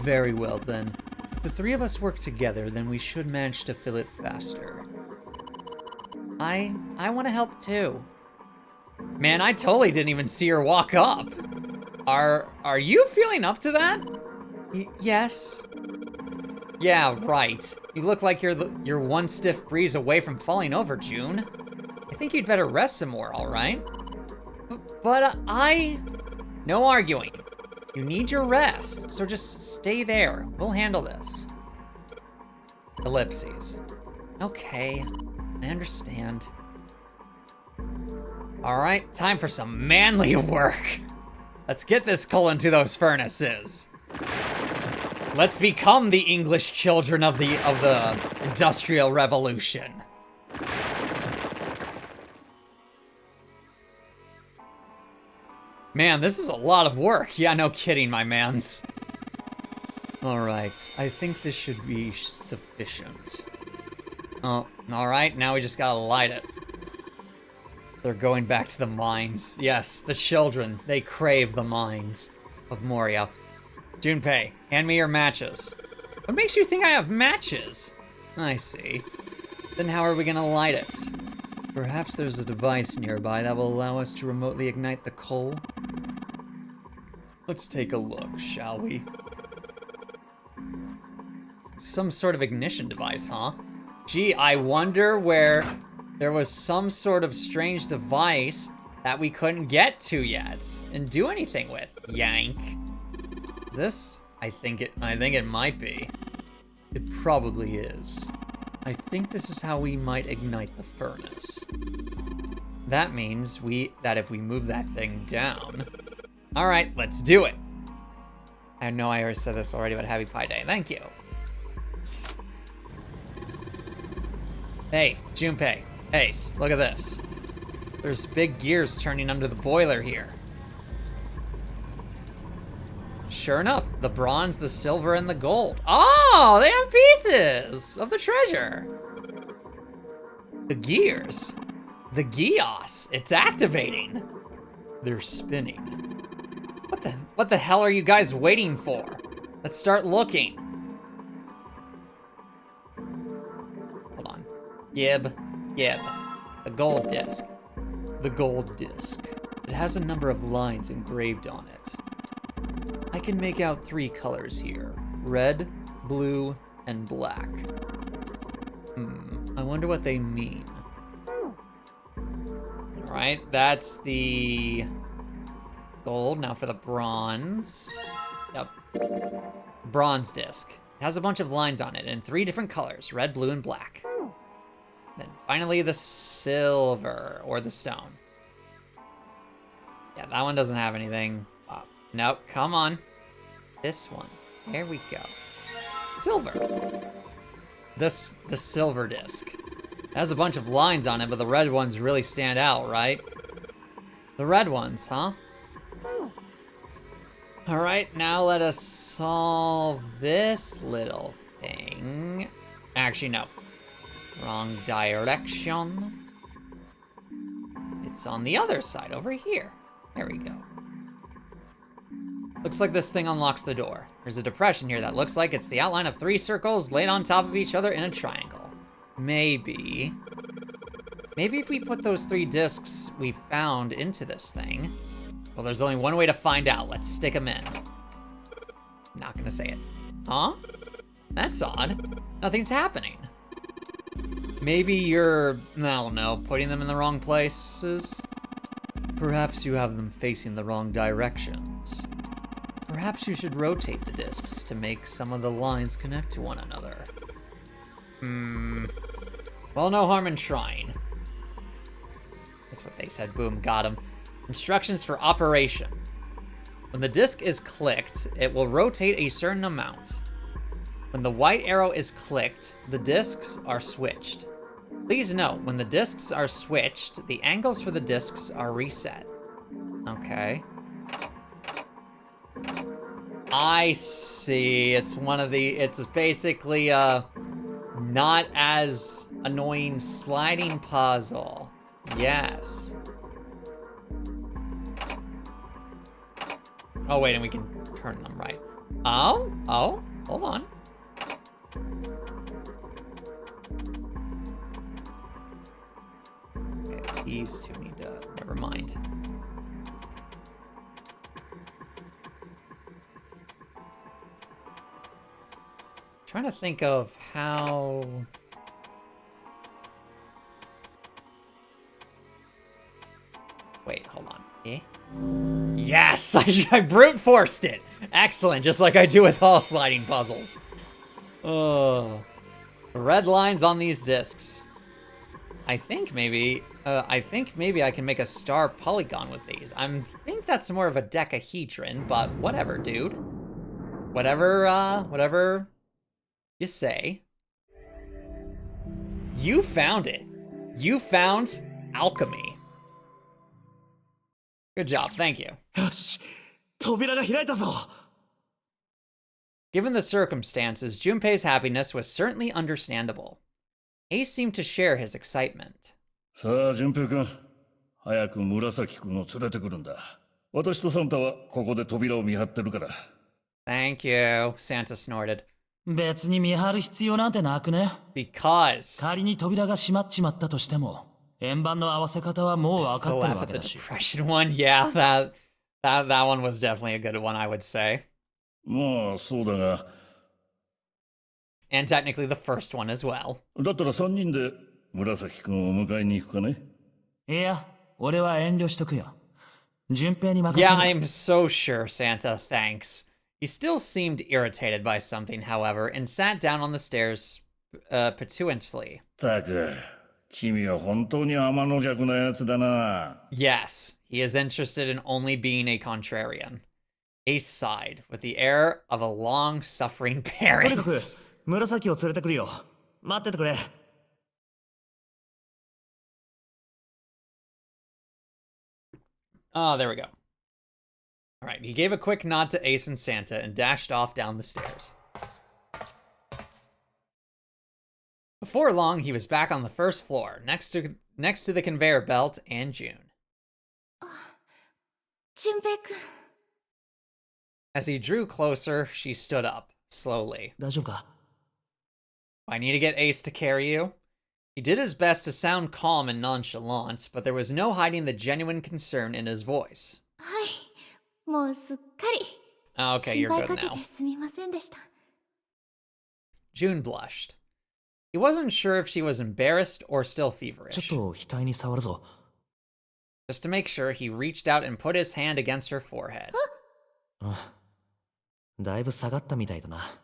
Very well, then. If the 3 of us work together, then we should manage to fill it faster. I want to help, too. Man, I totally didn't even see her walk up. Are you feeling up to that? Yes. Yeah, right. You look like you're one stiff breeze away from falling over, June. I think you'd better rest some more, all right? But no arguing. You need your rest, so just stay there. We'll handle this. Ellipses. Okay, I understand. All right, time for some manly work. Let's get this coal into those furnaces. Let's become the English children of the Industrial Revolution. Man, this is a lot of work. Yeah, no kidding, my mans. All right, I think this should be sufficient. Oh, alright, now we just gotta light it. They're going back to the mines. Yes, the children, they crave the mines of Moria. Junpei, hand me your matches. What makes you think I have matches? I see. Then how are we gonna light it? Perhaps there's a device nearby that will allow us to remotely ignite the coal? Let's take a look, shall we? Some sort of ignition device, huh? Gee, I wonder where there was some sort of strange device that we couldn't get to yet and do anything with. Yank. Is this? I think it might be. It probably is. I think this is how we might ignite the furnace. That means that if we move that thing down. All right, let's do it. I know I already said this already, but Happy Pi Day. Thank you. Hey, Junpei. Ace, look at this. There's big gears turning under the boiler here. Sure enough, the bronze, the silver, and the gold. Oh, they have pieces of the treasure. The gears. The Geos. It's activating. They're spinning. What the hell are you guys waiting for? Let's start looking. Hold on. Gib. The gold disc. The gold disc. It has a number of lines engraved on it. I can make out 3 colors here. Red, blue, and black. I wonder what they mean. Alright, that's the gold. Now for the bronze. Yep. Bronze disc. It has a bunch of lines on it in 3 different colors. Red, blue, and black. Then finally the silver, or the stone. Yeah, that one doesn't have anything. Nope, come on. This one. There we go. Silver. The silver disc. It has a bunch of lines on it, but the red ones really stand out, right? The red ones, huh? Alright, now let us solve this little thing. Actually, no. Wrong direction. It's on the other side, over here. There we go. Looks like this thing unlocks the door. There's a depression here that looks like it's the outline of 3 circles laid on top of each other in a triangle. Maybe if we put those 3 discs we found into this thing. Well, there's only one way to find out. Let's stick them in. Not gonna say it. Huh? That's odd. Nothing's happening. Maybe you're, I don't know, putting them in the wrong places? Perhaps you have them facing the wrong directions. Perhaps you should rotate the discs to make some of the lines connect to one another. Well, no harm in trying. That's what they said. Boom, got him. Instructions for operation. When the disc is clicked, it will rotate a certain amount. When the white arrow is clicked, the discs are switched. Please note, when the discs are switched, the angles for the discs are reset. Okay. I see. It's basically not as annoying sliding puzzle. Yes. Oh, wait, and we can turn them right. Oh, hold on. Okay, these two need to, never mind. Trying to think of how... Wait, hold on. Eh? Yes! I brute forced it! Excellent, just like I do with all sliding puzzles. Oh. The red lines on these discs. I think maybe I can make a star polygon with these. I think that's more of a decahedron, but whatever, dude. Whatever you say. You found it. You found alchemy. Good job, thank you. よし、扉が開いたぞ。 Given the circumstances, Junpei's happiness was certainly understandable. Ace seemed to share his excitement. さあ順平君、早く紫君を連れてくるんだ。私とサンタはここで扉を見張ってるから。 Thank you, Santa snorted. 別に見張る必要なんてなくね。 Because 仮に扉が閉まっちまったとしても、円盤の合わせ方はもう分か still ってる laugh わ at け the だし。 depression one. Yeah, that one was definitely a good one, I would say. まあそうだが、 And technically the first one as well. だったら3人で紫君を迎えに行くかね。いや、俺は遠慮しとくよ。順平に任せ Yeah, る。 I'm so sure, Santa, thanks. He still seemed irritated by something, however, and sat down on the stairs petulantly. たく、君は本当に天の弱なやつだな。 Yes, he is interested in only being a contrarian. Ace sighed, with the air of a long-suffering とにかく parent. 紫を連れてくるよ。待っててくれ。 Oh, there we go. All right, he gave a quick nod to Ace and Santa and dashed off down the stairs. Before long, he was back on the first floor, next to the conveyor belt and June. 純平くん As he drew closer, she stood up, slowly. 大丈夫か？ I need to get Ace to carry you. He did his best to sound calm and nonchalant, but there was no hiding the genuine concern in his voice. はいもうすっかり Okay, 心 you're 配 good かけ now. てすみませんでした June blushed. He wasn't sure if she was embarrassed or still ちょっ feverish. と額に触るぞ。 Just to make sure, he reached out and put his hand against her forehead. あ、だいぶ下がったみたいだな。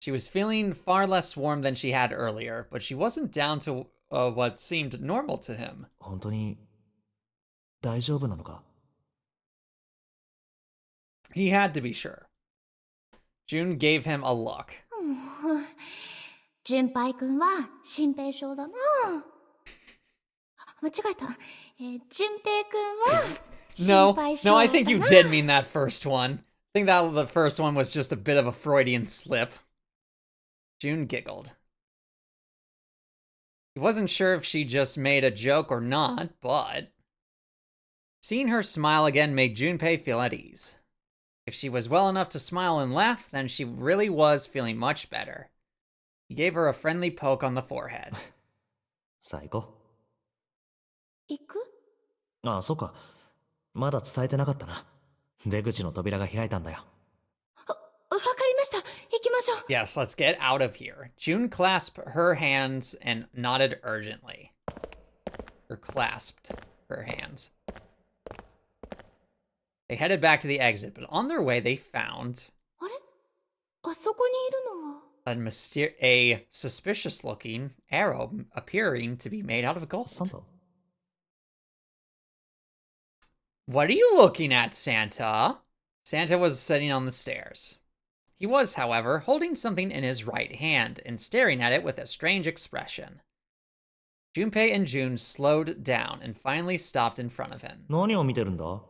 She was feeling far less warm than she had earlier, but she wasn't down to what seemed normal to him. 本当に大丈夫なのか？ He had to be sure. June gave him a look. もう純平くんは心平症だな間違えた純平くんは No, 心配性 no, だ I think you な did mean that first one. I think that the first one was just a bit of a Freudian slip. June giggled. He wasn't sure if she just made a joke or not, but seeing her smile again made Junpei feel at ease. If she was well enough to smile and laugh, then she really was feeling much better. He gave her a friendly poke on the forehead. さあ行こ行くう。ああ、そうか。まだ伝えてなかったな。出口の扉が開いたんだよ。わかりました行きましょう Yes, let's get out of here. June clasped her hands and nodded urgently. Or clasped her hands. They headed back to the exit, but on their way they found あれあそこにいるのは a suspicious-looking arrow appearing to be made out of サン gold. タ What are you looking at, Santa? Santa was sitting on the stairs. He was, however, holding something in his right hand and staring at it with a strange expression. Junpei and June slowed down and finally stopped in front of him. 何を見てるんだ？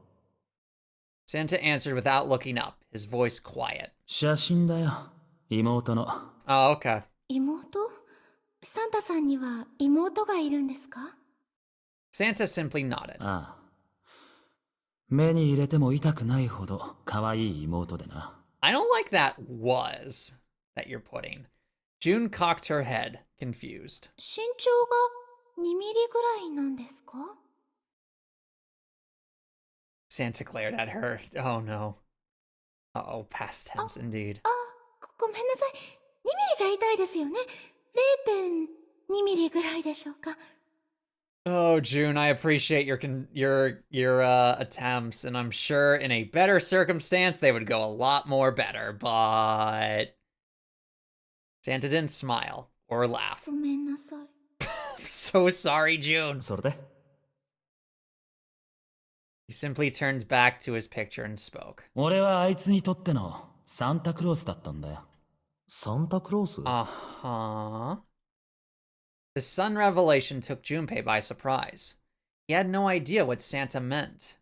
Santa answered without looking up, his voice quiet. 写真だよ。妹の。 Oh, okay. 妹サンタさんには妹がいるんですか Santa simply nodded. ああ。目に入れても痛くないほど可愛い妹でな。I don't like that was that you're putting. June cocked her head, confused. 身長が2ミリぐらいなんですか Santa glared at her. Oh no. Uh-oh, past tense indeed. ごめんなさい2ミリじゃ痛いですよね0.2ミリぐらいでしょうか Oh, June, I appreciate your attempts, and I'm sure in a better circumstance they would go a lot more better, but Santa didn't smile or laugh. ごめんなさい I'm so sorry, June. それで He simply turned back to his picture and spoke. 俺はあいつにとってのサンタクロースだったんだよ。サンタクロース？ Uh-huh. The sun revelation took Junpei by surprise. He had no idea what Santa meant.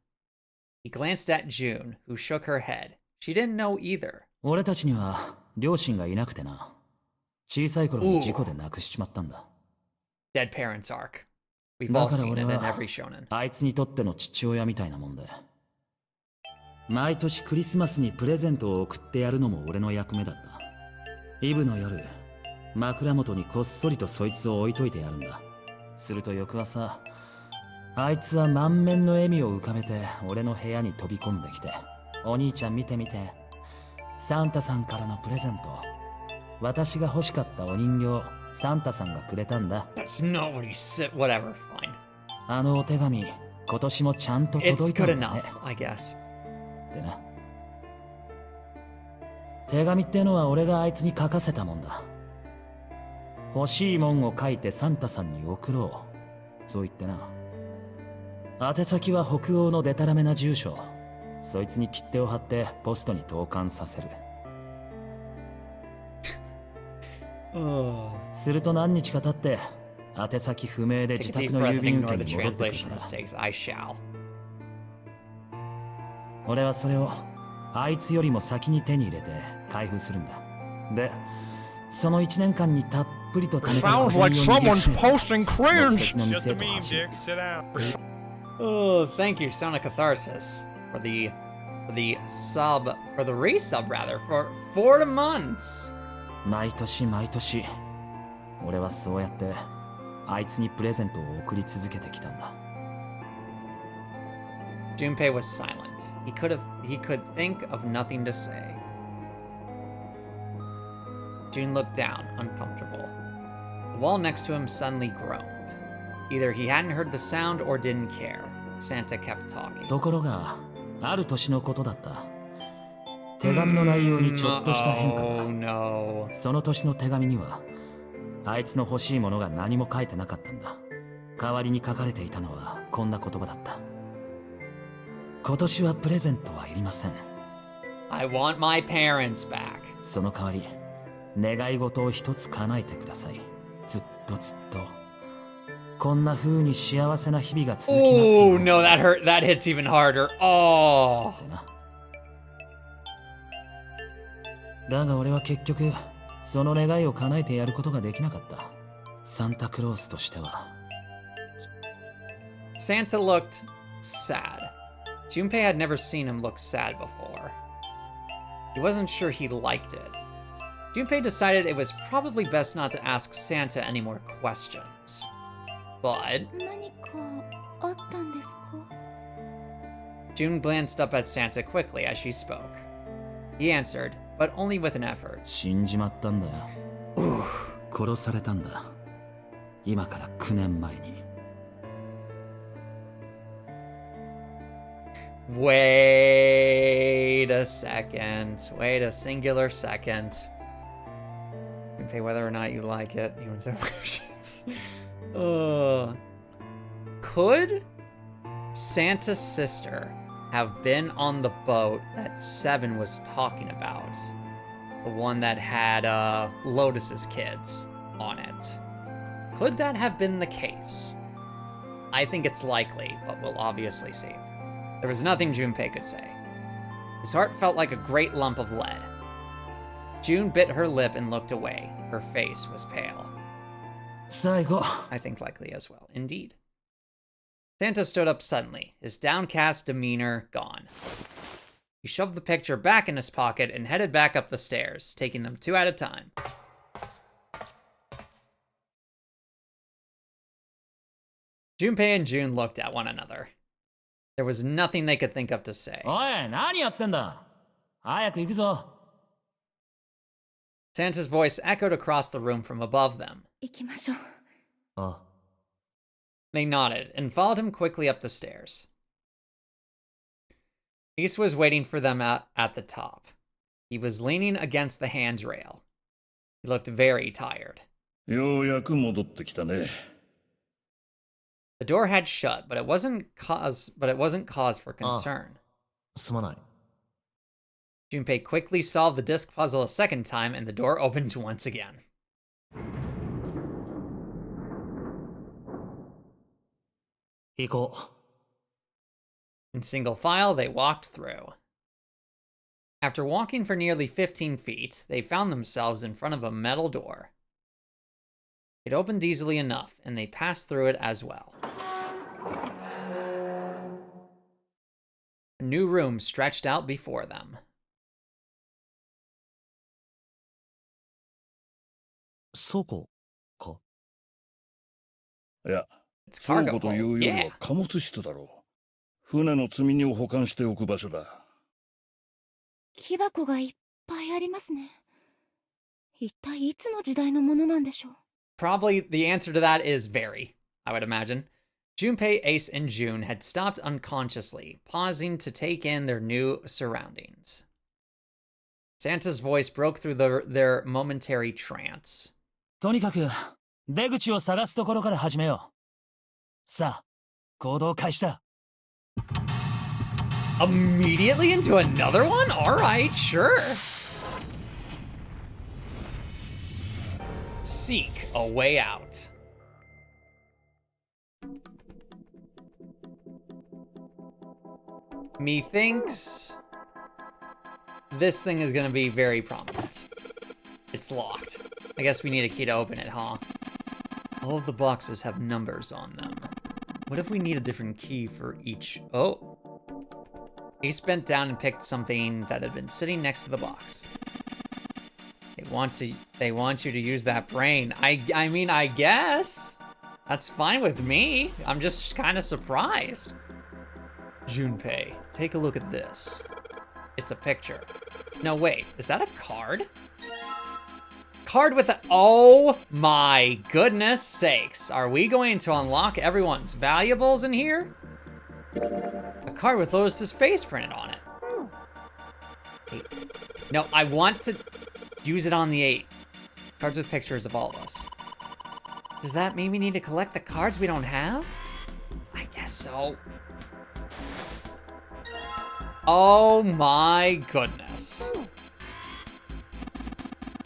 He glanced at June, who shook her head. She didn't know either. 俺たちには両親がいなくてな。小さい頃に事故で亡くしちまったんだ。 Dead parents arc. We've all だから seen 俺 it in は every shonen. あいつにとっての父親みたいなもんで、毎年クリスマスにプレゼントを送ってやるのも俺の役目だった。イブの夜、枕元にこっそりとそいつを置いといてやるんだ。すると翌朝、あいつは満面の笑みを浮かべて俺の部屋に飛び込んできて、お兄ちゃん見て見て、サンタさんからのプレゼント、私が欲しかったお人形、サンタさんがくれたんだ。 That's not what he said. Whatever, fine. あのお手紙、今年もちゃんと It's 届いた good んだね。 enough, I guess. ってな。手紙ってのは俺があいつに書かせたもんだ。欲しいもんを書いてサンタさんに送ろう。そう言ってな。宛先は北欧のデタラメな住所。そいつに切手を貼ってポストに投函させる。すると何日か経って宛先不明で Take 自 a 宅 deep の breath 郵 and 便 ignore 受け the に戻ってくる translation から。 mistakes. I shall. 俺はそれをあいつよりも先に手に入れて開封するんだ。で、その1年間にたっぷりと貯めた小 Sounds 銭を like 握り someone's しめ posting cringe. 目的の Just 店 a へと meme, 走る。 Dick. Sit down. Oh, thank you, Sona Catharsis, for the resub rather, for 4 months. 毎年毎年、俺はそうやってあいつにプレゼントを送り続けてきたんだ。Junpei was silent. He could think of nothing to say. June looked down, uncomfortable. The wall next to him suddenly groaned. Either he hadn't heard the sound or didn't care. Santa kept talking. ところが、ある年のことだった。手紙の内容にちょっとした変化が。 Oh no. その年の手紙には、あいつの欲しいものが何も書いてなかったんだ。代わりに書かれていたのはこんな言葉だった。今年はプレゼントはいりません。 I want my parents back. その代わり、願い事を一つ叶えてください。ずっとずっと。こんな風に幸せな日々が続きますよ。 Oh no, that hurt. That hits even harder. Oh. だが俺は結局、その願いを叶えてやることができなかった。サンタクロースとしては。 Santa looked sad. Junpei had never seen him look sad before. He wasn't sure he liked it. Junpei decided it was probably best not to ask Santa any more questions. But 何かあったんですか？ June glanced up at Santa quickly as she spoke. He answered, but only with an effort. 死んじまったんだよ。殺されたんだ。今から9年前に。 Wait a second. Wait a singular second. Junpei, whether or not you like it, humans have versions. Could Santa's sister have been on the boat that Seven was talking about? The one that had Lotus's kids on it. Could that have been the case? I think it's likely, but we'll obviously see. There was nothing Junpei could say. His heart felt like a great lump of lead. June bit her lip and looked away. Her face was pale. 最後。 I think likely as well. Indeed. Santa stood up suddenly, his downcast demeanor gone. He shoved the picture back in his pocket and headed back up the stairs, taking them 2 at a time. Junpei and June looked at one another. There was nothing they could think of to say. おい、何やってんだ。早く行くぞ。 Santa's voice echoed across the room from above them. 行きましょう。あ、 They nodded and followed him quickly up the stairs. Ace was waiting for them at the top. He was leaning against the handrail. He looked very tired. ようやく戻ってきたね。 The door had shut, but it wasn't cause for concern. すまない。 Junpei quickly solved the disc puzzle a second time, and the door opened once again. 行こう。 In single file, they walked through. After walking for nearly 15 feet, they found themselves in front of a metal door. It opened easily enough, and they passed through it as well. A new room stretched out before them. 倉庫か。いや、 It's 倉 cargo 庫という hold. より Yeah. は貨物室だろう。船の積み荷を保管しておく場所だ。木箱がいっぱいありますね。一体いつの時代のものなんでしょう。 Probably the answer to that is very, I would imagine. Junpei, Ace, and June had stopped unconsciously, pausing to take in their new surroundings. Santa's voice broke through their momentary trance. とにかく出口を探すところから始めよう。さあ、行動開始だ。 Immediately into another one? Alright, sure. Seek a way out. Methinks this thing is gonna be very prominent. It's locked. I guess we need a key to open it, huh? All of the boxes have numbers on them. What if we need a different key for each? Oh. Ace bent down and picked something that had been sitting next to the box. They want you to use that brain. I mean, I guess. That's fine with me. I'm just kind of surprised. Junpei, take a look at this. It's a picture. No, wait, is that a card? Card with a... Oh my goodness sakes. Are we going to unlock everyone's valuables in here? A card with Lotus's face printed on it. 8. No, I want to use it on the 8. Cards with pictures of all of us. Does that mean we need to collect the cards we don't have? I guess so. Oh my goodness.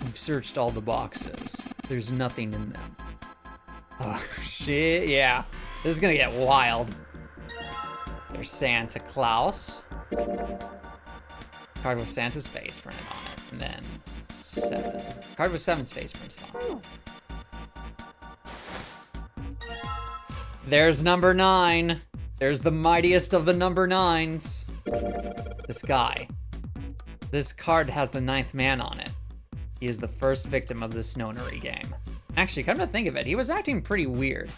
We've searched all the boxes. There's nothing in them. Oh shit, yeah. This is gonna get wild. There's Santa Claus. Card with Santa's face printed on it. And then 7. Card with 7's face printed on it. There's number 9. There's the mightiest of the number 9s. This guy. This card has the 9th man on it. He is the first victim of this nonary game. Actually, come to think of it, he was acting pretty weird.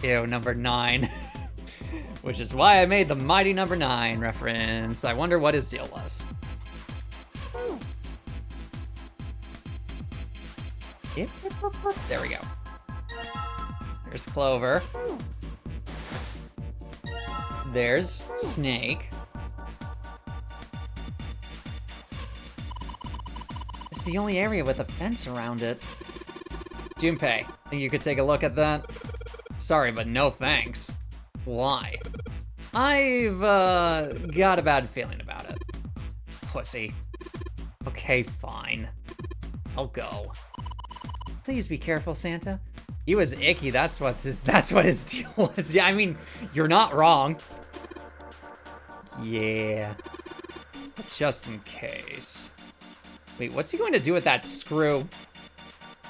Ew, number 9. Which is why I made the mighty number 9 reference. I wonder what his deal was. There we go. There's Clover. There's Snake. It's the only area with a fence around it. Junpei, think you could take a look at that? Sorry, but no thanks. Why? I've, got a bad feeling about it. Pussy. Okay, fine. I'll go. Please be careful, Santa. He was icky, that's what his deal was. Yeah, I mean, you're not wrong. Yeah. But just in case. Wait, what's he going to do with that screw?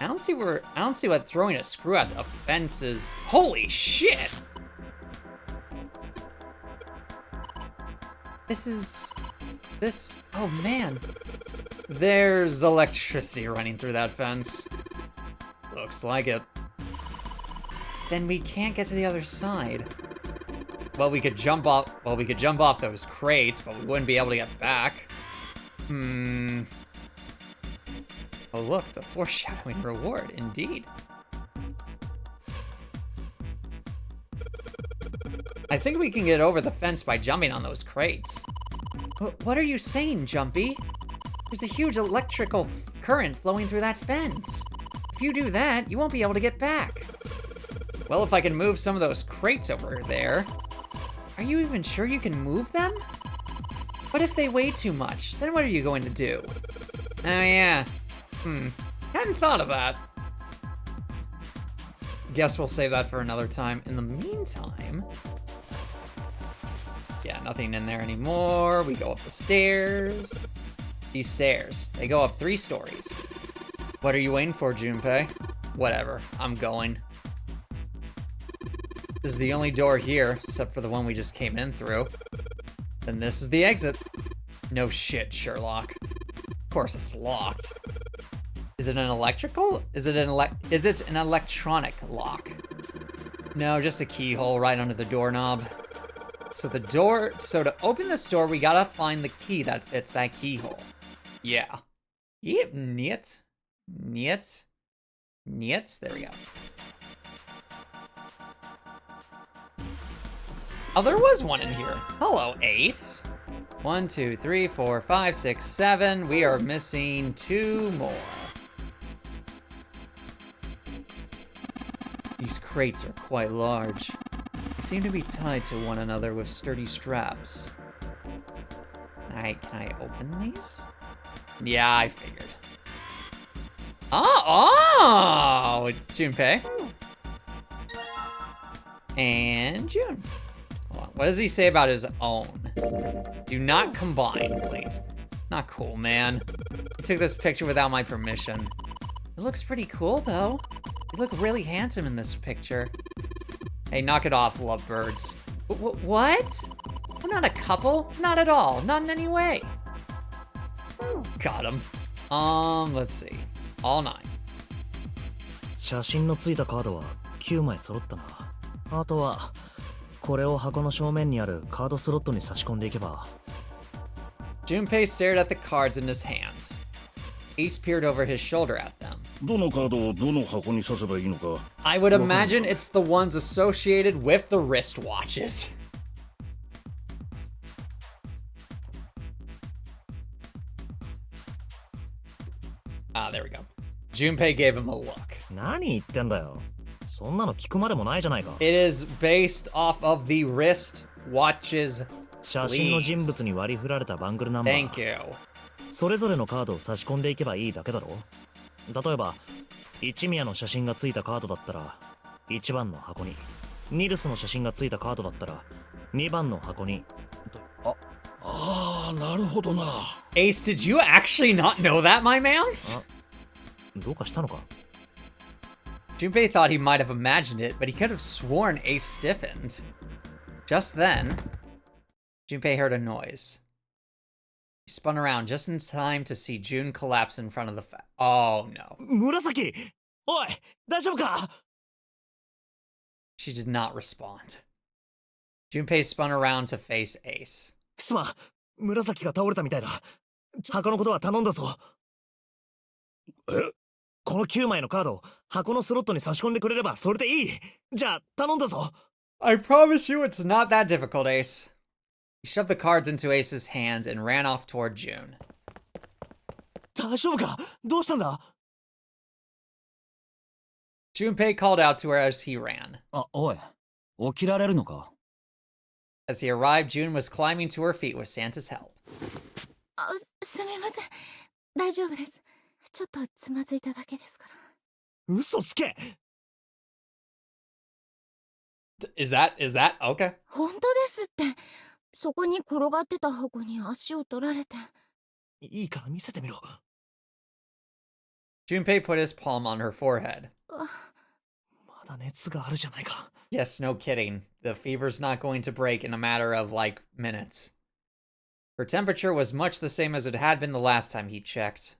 I don't see what throwing a screw at a fence is. Holy shit! Oh man. There's electricity running through that fence. Looks like it. Then we can't get to the other side. Well, we could jump off those crates, but we wouldn't be able to get back. Oh look, the foreshadowing reward, indeed. I think we can get over the fence by jumping on those crates. What are you saying, Jumpy? There's a huge electrical current flowing through that fence. If you do that, you won't be able to get back. Well, if I can move some of those crates over there. Are you even sure you can move them? What if they weigh too much? Then what are you going to do? Oh yeah. Hadn't thought of that. Guess we'll save that for another time. In the meantime... Yeah, nothing in there anymore. We go up the stairs. These stairs, they go up 3 stories. What are you waiting for, Junpei? Whatever, I'm going. This is the only door here, except for the one we just came in through. Then this is the exit. No shit, Sherlock. Of course it's locked. Is it an electrical? Is it an electronic lock? No, just a keyhole right under the doorknob. So to open this door, we gotta find the key that fits that keyhole. Yeah. Yep, niet. Niet. Niet. There we go. Oh, there was one in here. Hello, Ace. 1, 2, 3, 4, 5, 6, 7. We are missing 2 more. These crates are quite large. They seem to be tied to one another with sturdy straps. Can I open these? Yeah, I figured. Oh, Junpei. And June. Hold on. What does he say about his own? Do not combine, please. Not cool, man. I took this picture without my permission. It looks pretty cool, though. You look really handsome in this picture. Hey, knock it off, lovebirds. What? We're not a couple? Not at all. Not in any way. Got him. Let's see. All 9. 写真のついたカードは9枚揃ったな。あとはこれを箱の正面にあるカードスロットに差し込んでいけば。Junpei stared at the cards in his hands. Ace peered over his shoulder at them. どのカードをどの箱に刺せばいいのか。 I would imagine it's the ones associated with the wristwatches. Ah, there we go. Junpei gave him a look. 何言ってんだよ。そんなの聞くまでもないじゃないか。 It is based off of the wristwatches. 写真の人物に割り振られたバングルナンバー。 Thank you. それぞれのカードを差し込んでいけばいいだけだろ。例えば一宮の写真がついたカードだったら1番の箱に、ニルスの写真がついたカードだったら2番の箱に。ああ、なるほどな。 Ace, did you actually not know that, my mans? どうかしたのか。 Junpei thought he might have imagined it, but he could have sworn Ace stiffened. Just then, Junpei heard a noise. He spun around just in time to see June collapse in front of the Oh no. 紫、おい、大丈夫か。 She did not respond. Junpei spun around to face Ace. すまん、紫が倒れたみたいだ。箱のことは頼んだぞ。え？この9枚のカードを箱のスロットに差し込んでくれればそれでいい。じゃあ頼んだぞ。 I promise you it's not that difficult, Ace. He shoved the cards into Ace's hands and ran off toward June. 大丈夫か。どうしたんだ。 Junpei called out to her as he ran. あ、おい、起きられるのか。 As he arrived, June was climbing to her feet with Santa's help. すみません。大丈夫です。ちょっとつまずいただけですから。嘘つけ。 Is that okay? 本当ですって。そこに転がってた箱に足を取られて。いいから見せてみろ。 Junpei put his palm on her forehead. まだ熱があるじゃないか。 Yes, no kidding. The fever's not going to break in a matter of, like, minutes. Her temperature was much the same as it had been the last time he checked.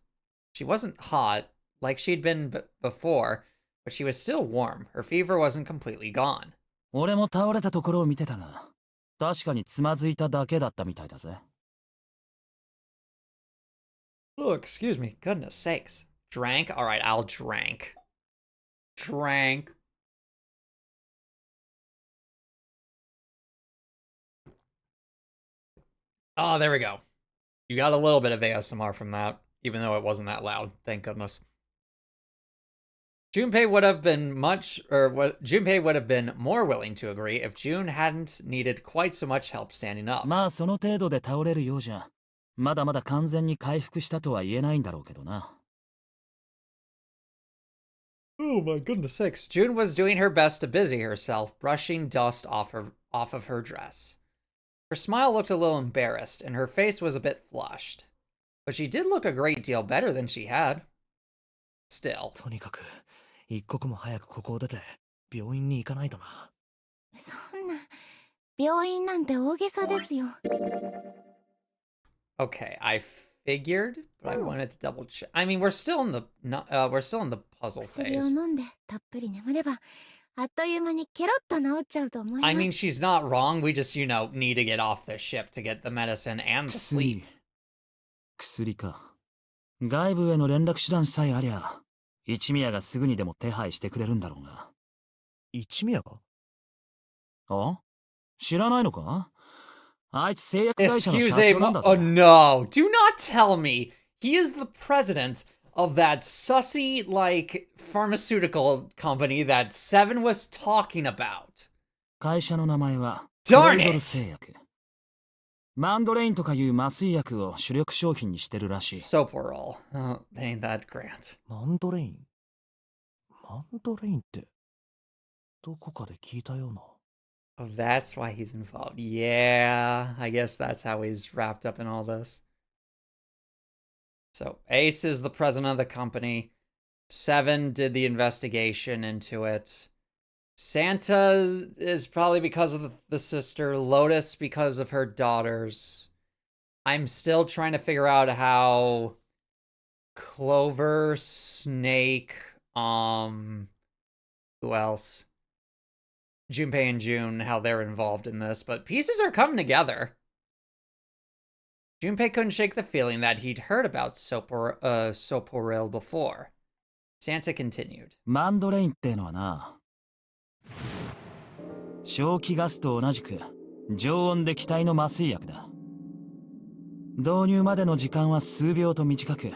She wasn't hot, like she'd been before, but she was still warm. Her fever wasn't completely gone. 俺も倒れたところを見てたが、確かにつまずいただけだったみたいだぜ。Oh, excuse me. Goodness sakes. Drank? Alright, I'll drank. Drank. Oh, there we go. You got a little bit of ASMR from that, even though it wasn't that loud. Thank goodness. Junpei would have been Junpei would have been more willing to agree if June hadn't needed quite so much help standing up. まあその程度で倒れるようじゃ、まだまだ完全に回復したとは言えないんだろうけどな。Oh my goodness sakes. June was doing her best to busy herself, brushing dust off of her dress. Her smile looked a little embarrassed, and her face was a bit flushed. But she did look a great deal better than she had. Still. とにかく一刻も早くここを出て病院に行かないとな。そんな、病院なんて大げさですよ。Okay, I figured, but I wanted to double check. I mean, we're still in the puzzle 薬を phase. 飲んでたっぷり眠れば、あっという間にケロッと治っちゃうと思います。I mean, she's not wrong. We just, need to get off the ship to get the medicine and the sleep. 薬か。外部への連絡手段さえありゃ、一宮がすぐにでも手配してくれるんだろうが。一宮が？あ？知らないのか？あいつ製薬会社の社 Excuse 長なん me. だ Oh ぞ。 no. Do not tell me. He is the president of that sussy, pharmaceutical company that Seven was talking about. 会社の名前は、ク Darn レイドル it! 製薬。マンドレインとかいう麻酔薬を主力商品にしてるらしい。Soporol. Oh, ain't that grand. マンドレイン。マンドレインって、どこかで聞いたような。Oh, that's why he's involved. Yeah, I guess that's how he's wrapped up in all this. So, Ace is the president of the company. Seven did the investigation into it. Santa is probably because of the sister. Lotus because of her daughters. I'm still trying to figure out how Clover, Snake, who else? Junpei and June, how they're involved in this, but pieces are coming together. Junpei couldn't shake the feeling that he'd heard about Soporil before. Santa continued. マンドレインってのはな、正気ガスと同じく常温で気体の麻酔薬だ。導入までの時間は数秒と短く、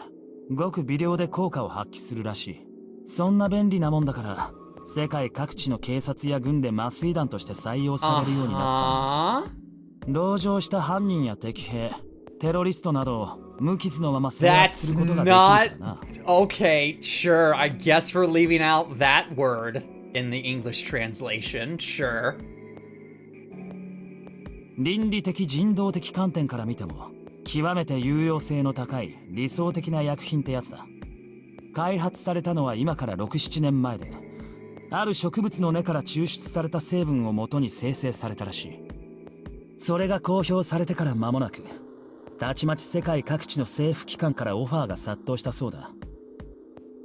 ごく微量で効果を発揮するらしい。そんな便利なもんだから、世界各地の警察や軍で麻酔弾として採用されるようになった。同情した犯人や敵兵、テロリストなどを無傷のまま制圧することができるからな。Okay, sure. I guess we're leaving out that word in the English translation. Sure. 倫理的人道的観点から見ても、極めて有用性の高い理想的な薬品ってやつだ。開発されたのは今から6、7年前で、ある植物の根から抽出された成分をもとに生成されたらしい。それが公表されてから間もなく、たちまち世界各地の政府機関からオファーが殺到したそうだ。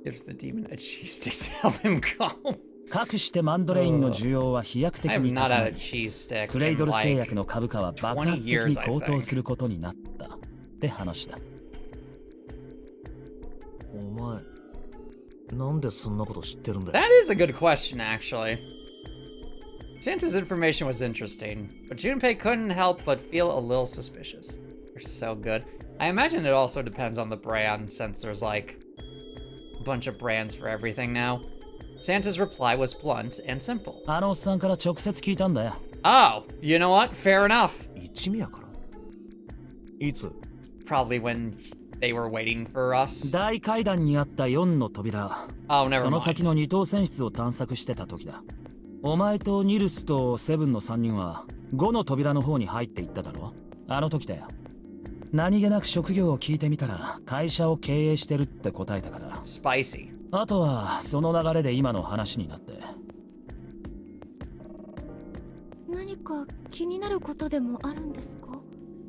Gives the demon a cheese stick to help him go. かくしてマンドレインの需要は飛躍的 I have に not 高 had ま a り、 cheese stick クレイド in ル製 like 薬の株価は爆発的に高騰することになったって話だ。お前、なんでそんなこと知ってるんだよ。 That is a good question, actually. Santa's information was interesting, but Junpei couldn't help but feel a little suspicious. They're so good. I imagine it also depends on the brand, since there's like a bunch of brands for everything now. Santa's reply was blunt and simple. あのおっさんから直接聞いたんだよ。Oh, you know what? Fair enough. 一宮からいつ？ Probably when they were waiting for us. 大階段にあった4の扉。 Oh, never その先の mind. 二等船室を探索してた時だ。お前とニルスとセブンの3人は5の扉の方に入っていっただろ。あの時だよ。何気なく職業を聞いてみたら会社を経営してるって答えたから。 Spicy. あとはその流れで今の話になって。何か気になることでもあるんですか？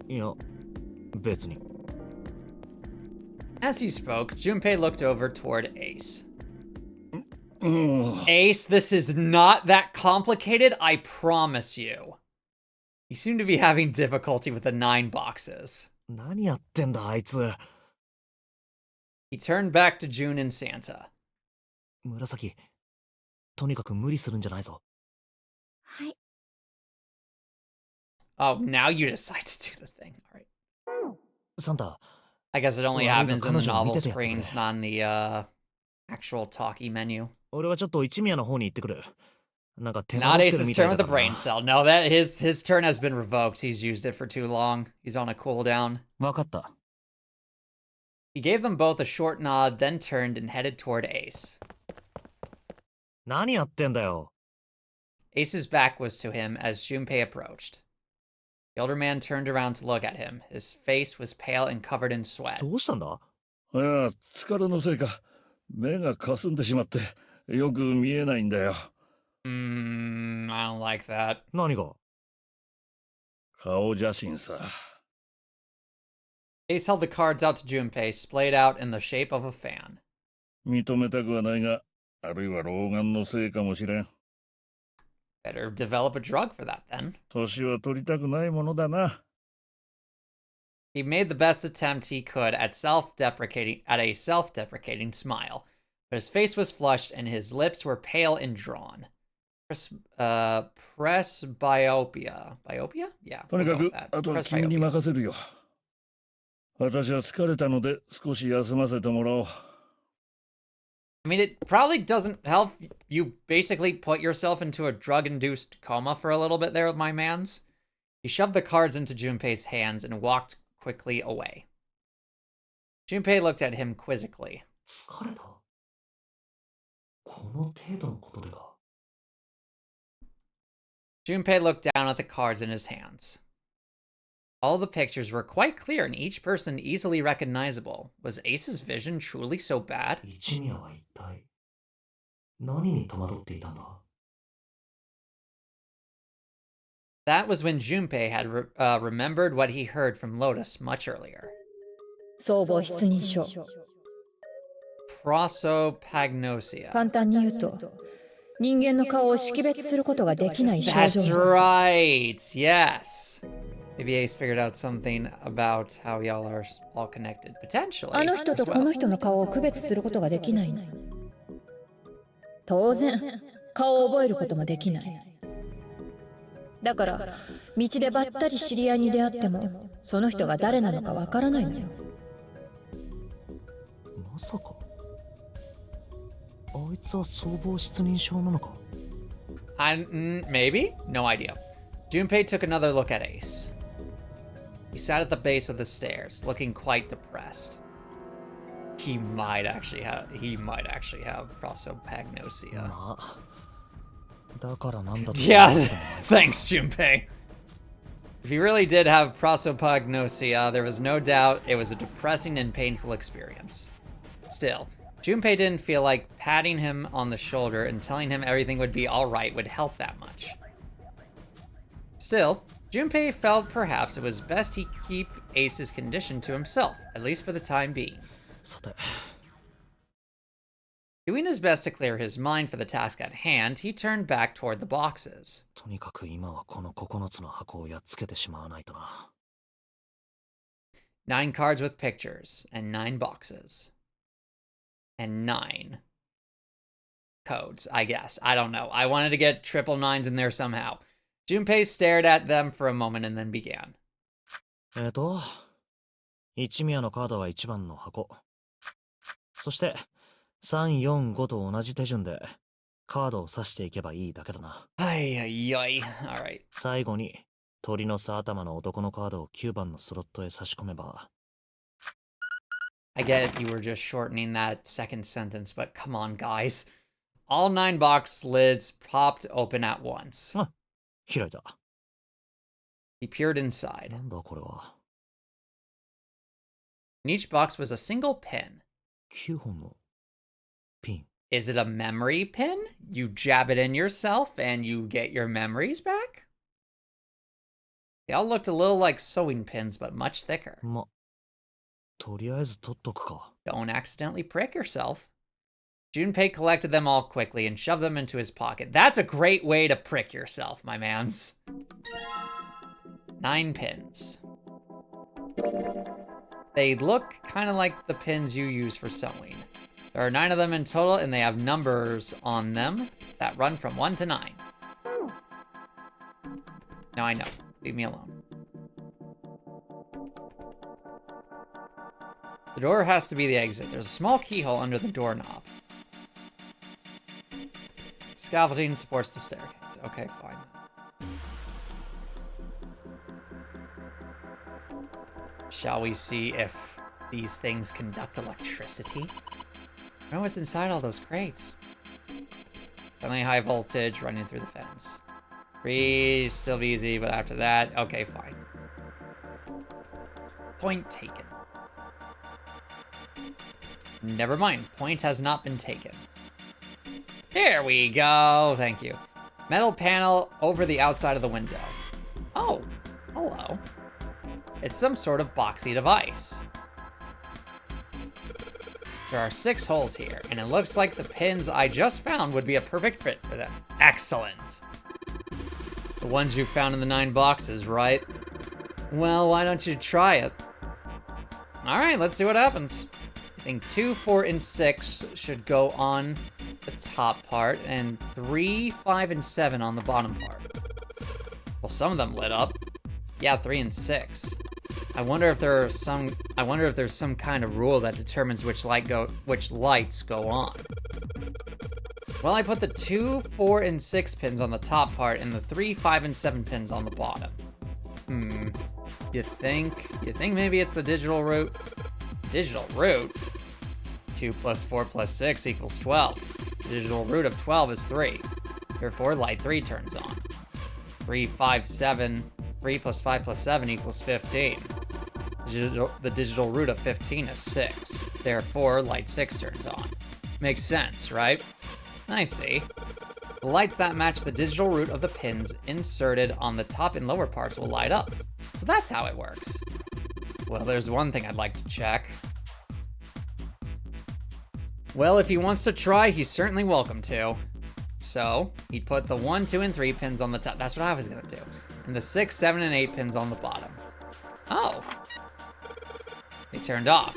いや、別に。As he spoke, Junpei looked over toward Ace. うん。 Ace, this is not that complicated, I promise you. You seem to be having difficulty with the 9 boxes. 何やってんだあいつ。 He turned back to June and Santa. 紫、とにかく無理するんじゃないぞ。はい。Oh, now you decide to do the thing. All right. サンタ、 I guess it only Well, happens in the彼女を見 novel ててやってくれ。 screens, not in the actual talkie menu. 俺はちょっと一宮の方に行ってくる。なんか手間 Not 取ってる Ace's みたい turn だ with か the ら brain な。cell. No, that his turn has been revoked. He's used it for too long. He's on a cooldown. わかった。 He gave them both a short nod, then turned and headed toward Ace. 何やってんだよ。 Ace's back was to him as Junpei approached. The older man turned around to look at him. His face was pale and covered in sweat. どうしたんだ？いや、疲れのせいか、目がかすんでしまって、よく見えないんだよ。I don't like that. 何が？顔写真さ。Ace held the cards out to Junpei, splayed out in the shape of a fan. 認めたくはないが、あるいは老眼のせいかもしれん。Better develop a drug for that then. 年は取りたくないものだな。He made the best attempt he could at a self-deprecating smile, but his face was flushed and his lips were pale and drawn. Presbyopia. Biopia? Yeah. とに we'll か go with く、 that. あとは君に Presbyopia. 任せるよ。私は疲れたので少し休ませてもらおう。I mean, it probably doesn't help. You basically put yourself into a drug-induced coma for a little bit there, my mans. He shoved the cards into Junpei's hands and walked quickly away. Junpei looked at him quizzically. 疲れた。この程度のことでか。Junpei looked down at the cards in his hands. All the pictures were quite clear and each person easily recognizable. Was Ace's vision truly so bad? 一宮は一体何に戸惑っていたんだ？ That was when Junpei had remembered what he heard from Lotus much earlier. 相母失認症。 Prosopagnosia. 簡単に言うと、人間の顔を識別することができない症 That's 状。 right. Yes. Maybe Ace figured out something about how y'all are all connected. Potentially. あの人と as こ well. の人の顔を区別することができないの。当然、顔を覚えることもできない。だから、道でばったり知り合いに出会っても、その人が誰なのかわからないのよ。まさかあいつは相母失認症なのか？ Maybe? No idea. Junpei took another look at Ace. He sat at the base of the stairs, looking quite depressed. He might actually have prosopagnosia. まあ、だからなんだと。 Yeah, thanks, Junpei. If he really did have prosopagnosia, there was no doubt it was a depressing and painful experience. Still, Junpei didn't feel like patting him on the shoulder and telling him everything would be alright would help that much. Still, Junpei felt perhaps it was best he keep Ace's condition to himself, at least for the time being. さて、 Doing his best to clear his mind for the task at hand, he turned back toward the boxes. とにかく今はこの9つの箱をやっつけてしまわないとな。 9 cards with pictures, and 9 boxes. And 9 codes, I guess. I don't know. I wanted to get triple 9s in there somehow. Junpei stared at them for a moment and then began. 一宮のカードは1番の箱。そして、3、4、5と同じ手順で、カードを刺していけばいいだけだな。Ay, ay, ay. Alright. 最後に、鳥の巣頭の男のカードを9番のスロットへ差し込めば。I get it, you were just shortening that second sentence, but come on, guys. All 9 box lids popped open at once. あ、開いた。 He peered inside. なんだこれは。 In each box was a single pin. 9本のピン。 Is it a memory pin? You jab it in yourself and you get your memories back? They all looked a little like sewing pins, but much thicker. ま、とりあえず取っとくか。 Don't accidentally prick yourself. Junpei collected them all quickly and shoved them into his pocket. That's a great way to prick yourself, my mans. 9 pins. They look kind of like the pins you use for sewing. There are 9 of them in total, and they have numbers on them that run from 1 to 9. Now I know. Leave me alone. The door has to be the exit. There's a small keyhole under the doorknob. Scaffolding supports the staircase. Okay, fine. Shall we see if these things conduct electricity? I know what's inside all those crates. Only high voltage running through the fence. Breeze, still easy, but after that, okay, fine. Point taken. Never mind, point has not been taken. There we go. Thank you. Metal panel over the outside of the window. Oh, hello. It's some sort of boxy device. There are 6 holes here, and it looks like the pins I just found would be a perfect fit for them. Excellent. The ones you found in the 9 boxes, right? Well, why don't you try it? All right, let's see what happens. I think 2, 4, and 6 should go on the top part, and 3, 5, and 7 on the bottom part. Well, some of them lit up. Yeah, 3 and 6. I wonder if there's some kind of rule that determines which lights go on. Well, I put the 2, 4, and 6 pins on the top part and the 3, 5, and 7 pins on the bottom. You think maybe it's the digital root? Digital root? 2 plus 4 plus 6 equals 12. The digital root of 12 is 3. Therefore, light 3 turns on. 3, 5, 7. 3 plus 5 plus 7 equals 15. The digital root of 15 is 6. Therefore, light 6 turns on. Makes sense, right? I see. The lights that match the digital root of the pins inserted on the top and lower parts will light up. So that's how it works. Well, there's one thing I'd like to check. Well, if he wants to try, he's certainly welcome to. So, he'd put the 1, 2, and 3 pins on the top. That's what I was gonna do. And the 6, 7, and 8 pins on the bottom. Oh. They turned off.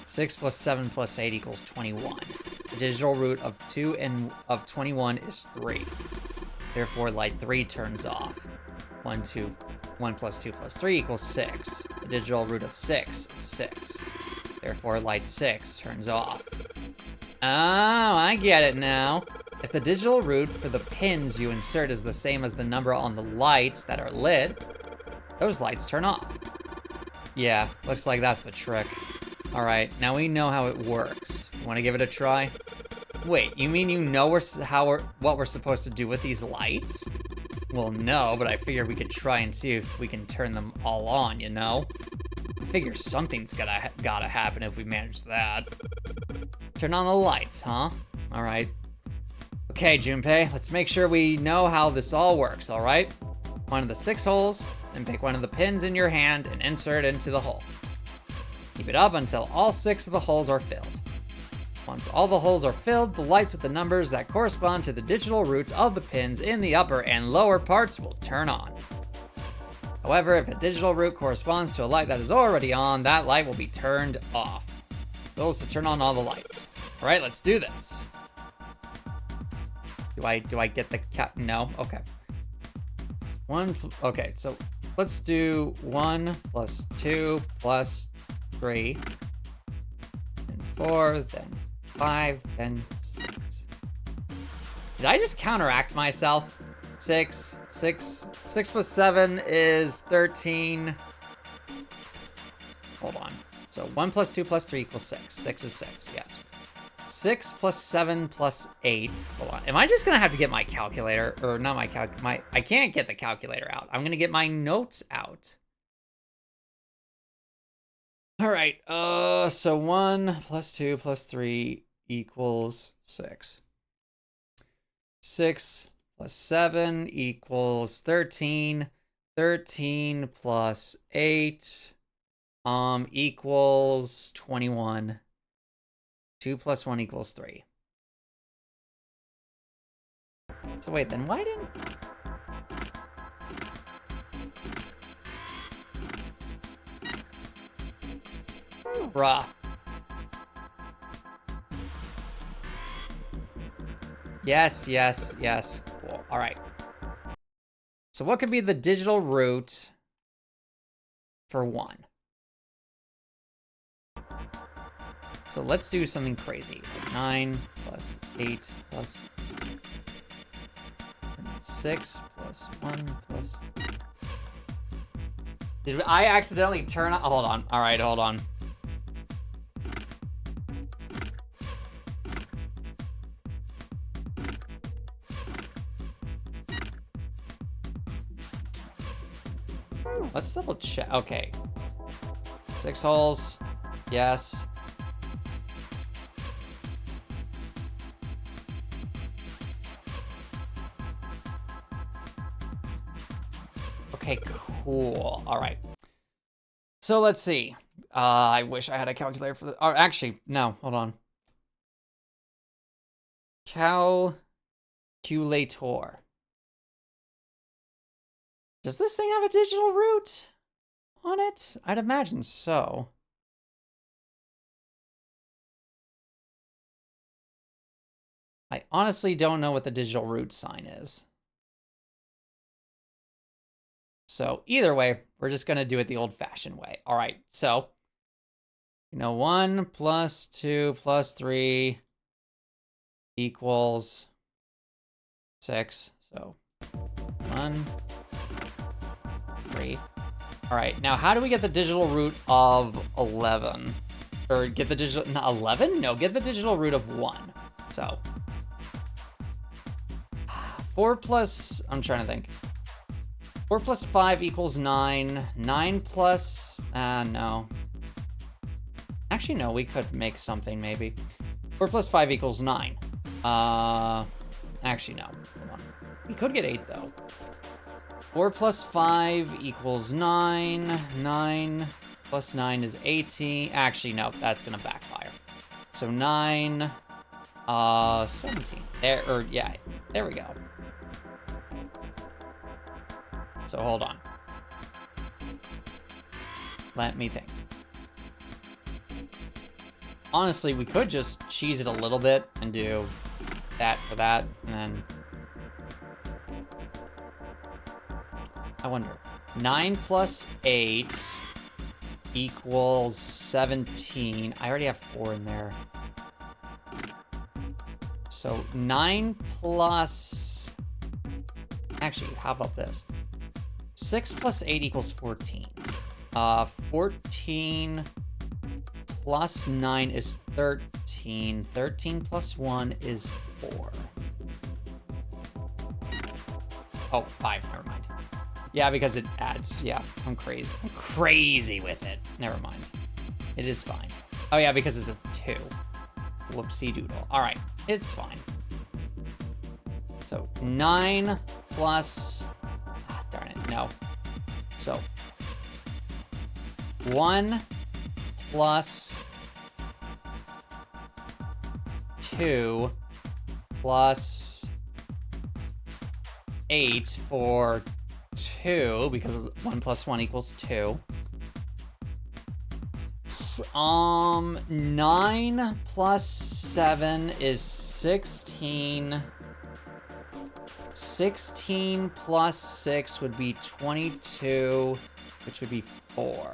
6 plus 7 plus 8 equals 21. The digital root of 2 and of 21 is 3. Therefore, light 3 turns off. 1 plus 2 plus 3 equals 6. The digital root of 6 is 6. Therefore, light 6 turns off. Oh, I get it now. If the digital root for the pins you insert is the same as the number on the lights that are lit, those lights turn off. Yeah, looks like that's the trick. Alright, now we know how it works. You want to give it a try? Wait, you mean you know what we're supposed to do with these lights? Well, no, but I figured we could try and see if we can turn them all on, you know? I figure something's gotta happen if we manage that. Turn on the lights, huh? Alright. Okay, Junpei, let's make sure we know how this all works, alright? One of the 6 holes, and pick one of the pins in your hand and insert it into the hole. Keep it up until all 6 of the holes are filled. Once all the holes are filled, the lights with the numbers that correspond to the digital roots of the pins in the upper and lower parts will turn on. However, if a digital root corresponds to a light that is already on, that light will be turned off. Those to turn on all the lights. Alright, let's do this. Do I get the cap? No? Okay. Okay, so let's do 1 plus 2 plus 3, then 4, then 5, then 6. Did I just counteract myself? 6 plus 7 is 13. Hold on. So 1 plus 2 plus 3 equals 6. 6 is 6, yes. 6 plus 7 plus 8. Hold on. Am I just gonna have to get my calculator? Or not my I can't get the calculator out. I'm gonna get my notes out. Alright, so 1 plus 2 plus 3 equals 6. 6 plus 7 equals 13. 13 plus 8 equals 21. 2 plus 1 equals 3. So wait, then why didn't... Bruh. Yes. Cool. Alright. So what could be the digital root for 1? So let's do something crazy. Like 9 plus 8 plus 6 plus 1 plus... Did I accidentally turn on... Hold on. Alright, hold on. Let's double check. Okay. 6 holes. Yes. Okay, cool. All right. So let's see. I wish I had a calculator for the. Or actually, no. Hold on. Calculator. Does this thing have a digital root on it? I'd imagine so. I honestly don't know what the digital root sign is. So either way, we're just going to do it the old-fashioned way. All right, so, 1 plus 2 plus 3 equals 6. So 1, 3. All right, now how do we get the digital root of 11? Or get the digital, not 11? No, get the digital root of 1. So 4 plus, I'm trying to think. 4 plus 5 equals 9. 9 plus, no. Actually, no, we could make something maybe. 4 plus 5 equals 9. Actually, no. Hold on. We could get 8 though. 4 plus 5 equals 9. 9 plus 9 is 18. Actually, no, that's gonna backfire. So 9, 17. There, or yeah, there we go. So hold on. Let me think. Honestly, we could just cheese it a little bit and do that for that, and then I wonder. 9 plus 8 equals 17. I already have 4 in there. So 9 plus... Actually, how about this? 6 plus 8 equals 14. 14 plus 9 is 13. 13 plus 1 is 4. Oh, 5, never mind. Yeah, because it adds. Yeah, I'm crazy. I'm crazy with it. Never mind. It is fine. Oh yeah, because it's a 2. Whoopsie doodle. All right, it's fine. So 9 plus... darn it, no. So 1 plus 2 plus 8 for 2, because 1 plus 1 equals 2. 9 plus 7 is 16. 16 plus 6 would be 22, which would be 4.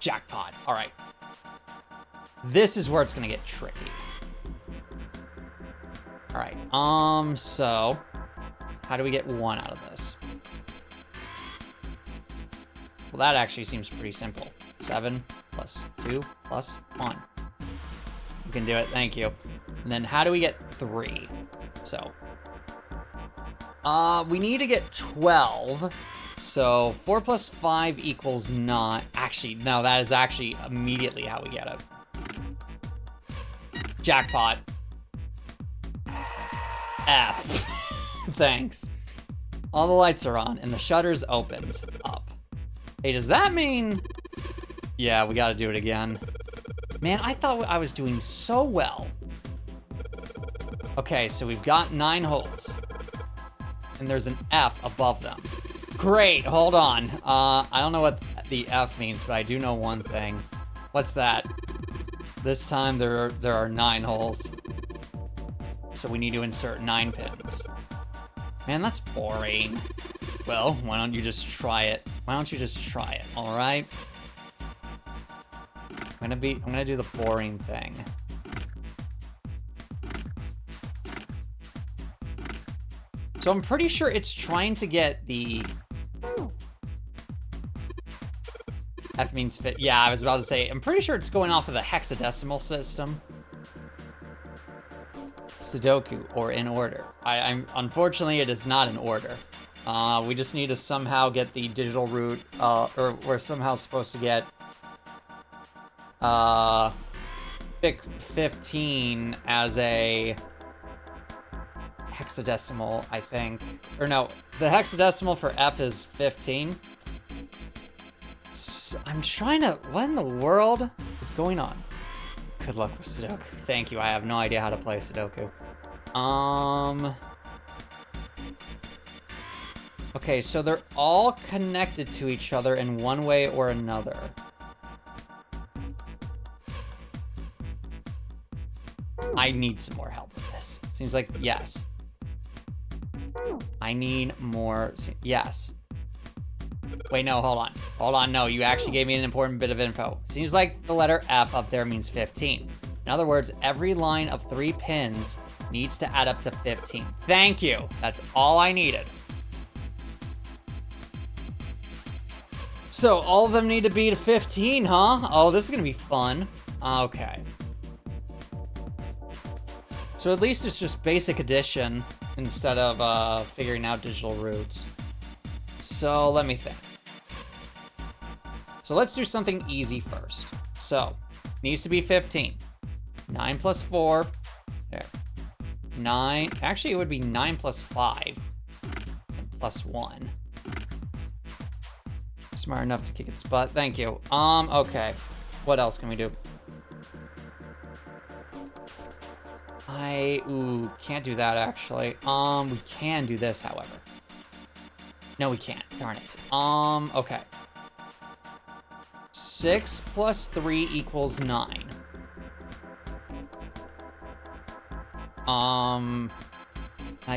Jackpot. All right. This is where it's gonna get tricky. All right. So how do we get 1 out of this? Well, that actually seems pretty simple. 7 plus 2 plus 1. You can do it. Thank you. And then how do we get 3? So we need to get 12. So 4 plus 5 equals 9. Actually, no, that is actually immediately how we get it. Jackpot. F. Thanks. All the lights are on and the shutters opened up. Hey, does that mean... Yeah, we gotta do it again. Man, I thought I was doing so well. Okay, so we've got 9 holes. And there's an F above them. Great, hold on. I don't know what the F means, but I do know one thing. What's that? This time there are 9 holes. So we need to insert 9 pins. Man, that's boring. Well, why don't you just try it? Why don't you just try it, alright? I'm gonna do the boring thing. So I'm pretty sure it's trying to get the... F means fit. Yeah, I was about to say, I'm pretty sure it's going off of the hexadecimal system. Sudoku, or in order. Unfortunately, it is not in order. We just need to somehow get the digital root, or we're somehow supposed to get 15 as a hexadecimal, I think. Or no, The hexadecimal for F is 15. I'm trying to... What in the world is going on? Good luck with Sudoku. Thank you. I have no idea how to play Sudoku. Okay, so they're all connected to each other in one way or another. I need some more help with this. Seems like, yes. I need more, yes. Wait, no, hold on. Hold on, no, you actually gave me an important bit of info. Seems like the letter F up there means 15. In other words, every line of 3 pins needs to add up to 15. Thank you. That's all I needed. So all of them need to be to 15, huh? Oh, this is gonna be fun. Okay. So at least it's just basic addition instead of figuring out digital roots. So let me think. So let's do something easy first. So, needs to be 15. 9 plus 4. There. 9. Actually, it would be 9 plus 5. And plus 1. Smart enough to kick its butt. Thank you. Okay. What else can we do? Ooh, can't do that actually. We can do this, however. No, we can't. Darn it. Okay. 6 plus 3 equals 9. I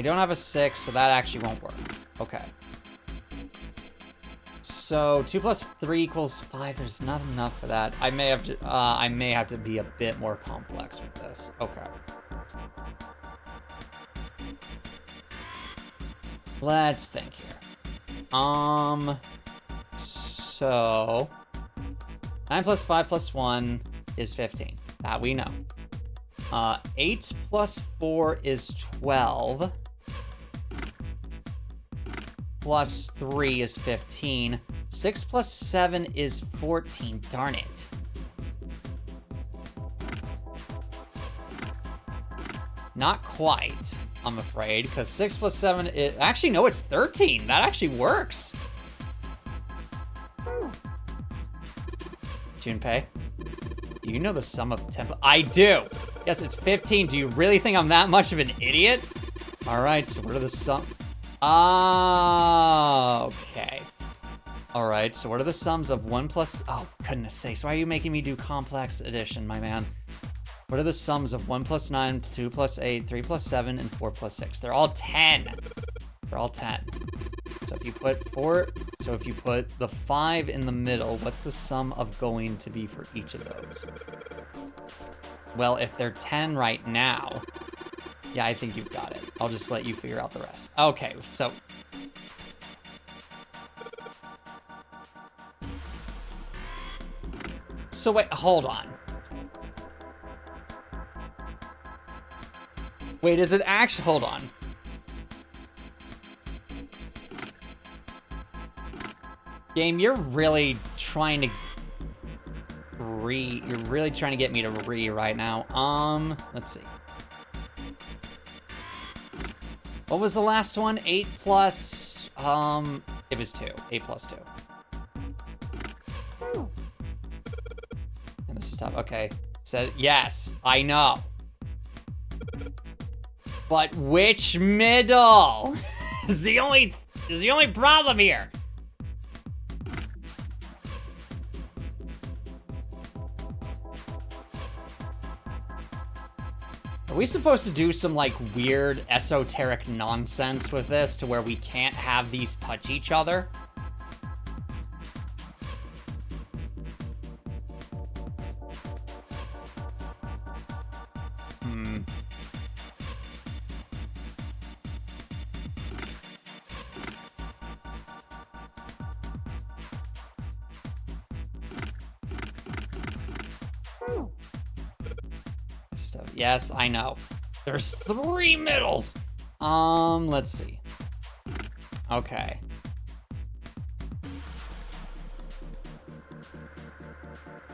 don't have a 6, so that actually won't work. Okay. So 2 plus 3 equals 5. There's not enough for that. I may have to be a bit more complex with this. Okay. Let's think here. So 9 plus 5 plus 1 is 15. That we know. 8 plus 4 is 12. Plus 3 is 15. 6 plus 7 is 14. Darn it. Not quite, I'm afraid, because 6 plus 7 is... Actually, no, it's 13. That actually works. Junpei, do you know the sum of 10? I do. Yes, it's 15. Do you really think I'm that much of an idiot? All right, so what are the sum? Okay. All right, so what are the sums of 1 plus... Oh, goodness sakes. Why are you making me do complex addition, my man? What are the sums of 1 plus 9, 2 plus 8, 3 plus 7, and 4 plus 6? They're all 10. They're all 10. So if you put 4... So if you put the 5 in the middle, what's the sum of going to be for each of those? Well, if they're 10 right now... Yeah, I think you've got it. I'll just let you figure out the rest. Okay, so... So wait, hold on. Wait, is it actually... Hold on. Game, you're really trying to... You're really trying to get me to right now. Let's see. What was the last one? 8 plus... It was 2. 8 plus 2. And this is tough. Okay. So, yes, I know. But which middle is the only problem here. Are we supposed to do some like weird esoteric nonsense with this to where we can't have these touch each other? Yes, I know. There's 3 middles. Let's see. Okay.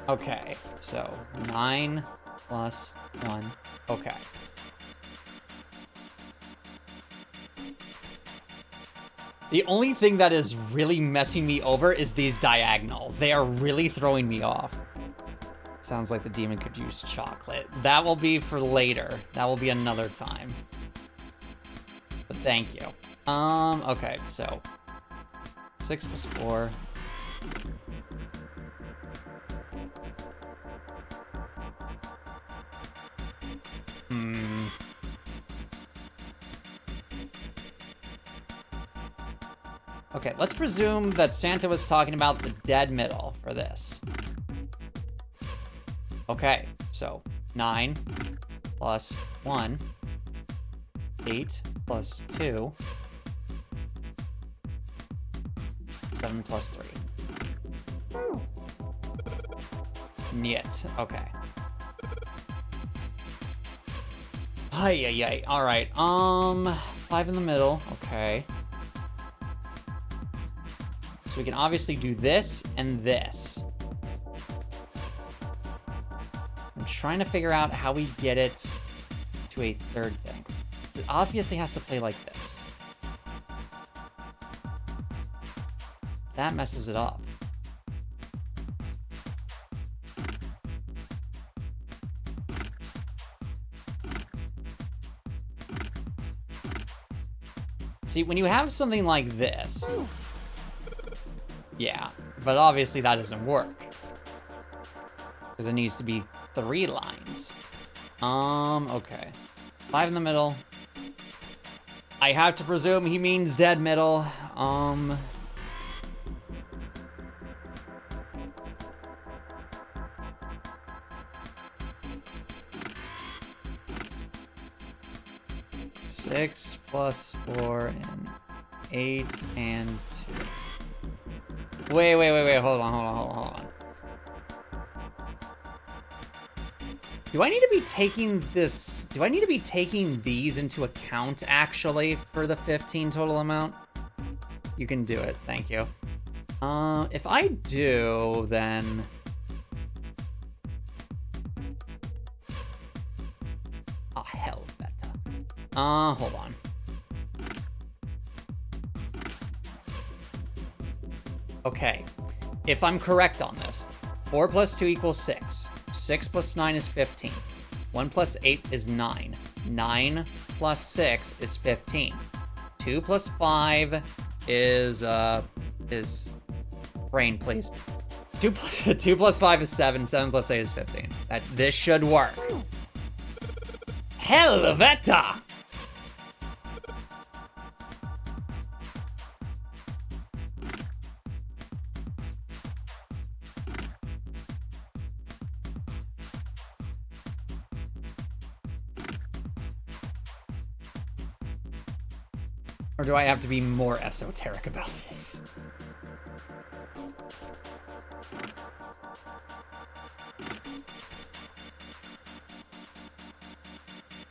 Okay, so 9 plus 1. Okay. The only thing that is really messing me over is these diagonals. They are really throwing me off. Sounds like the demon could use chocolate. That will be for later. That will be another time. But thank you. Okay, so 6 plus 4. Okay, let's presume that Santa was talking about the dead middle for this. Okay, so 9 plus 1, 8 plus 2, 7 plus 3. Niet, okay. Ay. Alright, 5 in the middle, okay. So we can obviously do this and this. I'm trying to figure out how we get it to a third thing. It obviously has to play like this. That messes it up. See, when you have something like this, yeah, but obviously that doesn't work. Because it needs to be 3 lines. Okay. 5 in the middle. I have to presume he means dead middle. Six plus 4 and 8 and 2. Wait, hold on. Do I need to be taking this? Do I need to be taking these into account, actually, for the 15 total amount? You can do it, thank you. If I do, then... Oh, hell, beta. Hold on. Okay, if I'm correct on this, 4 plus 2 equals 6. 6 plus 9 is 15. 1 plus 8 is 9. 9 plus 6 is 15. 2 plus 5 is brain, please. 2 plus 5 is 7. 7 plus 8 is 15. This should work. Helveta! Or do I have to be more esoteric about this?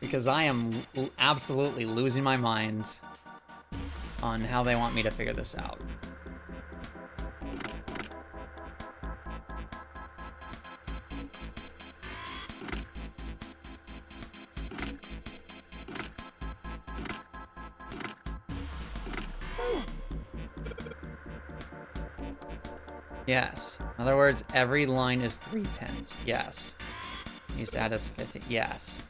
Because I am absolutely losing my mind on how they want me to figure this out. Yes. In other words, every line is 3 pins. Yes. Needs to add up to 15. Yes.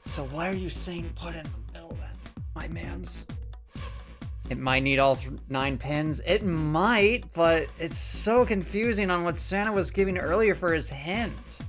So why are you saying put in the middle then, my mans? It might need all 9 pins. It might, but it's so confusing on what Santa was giving earlier for his hint.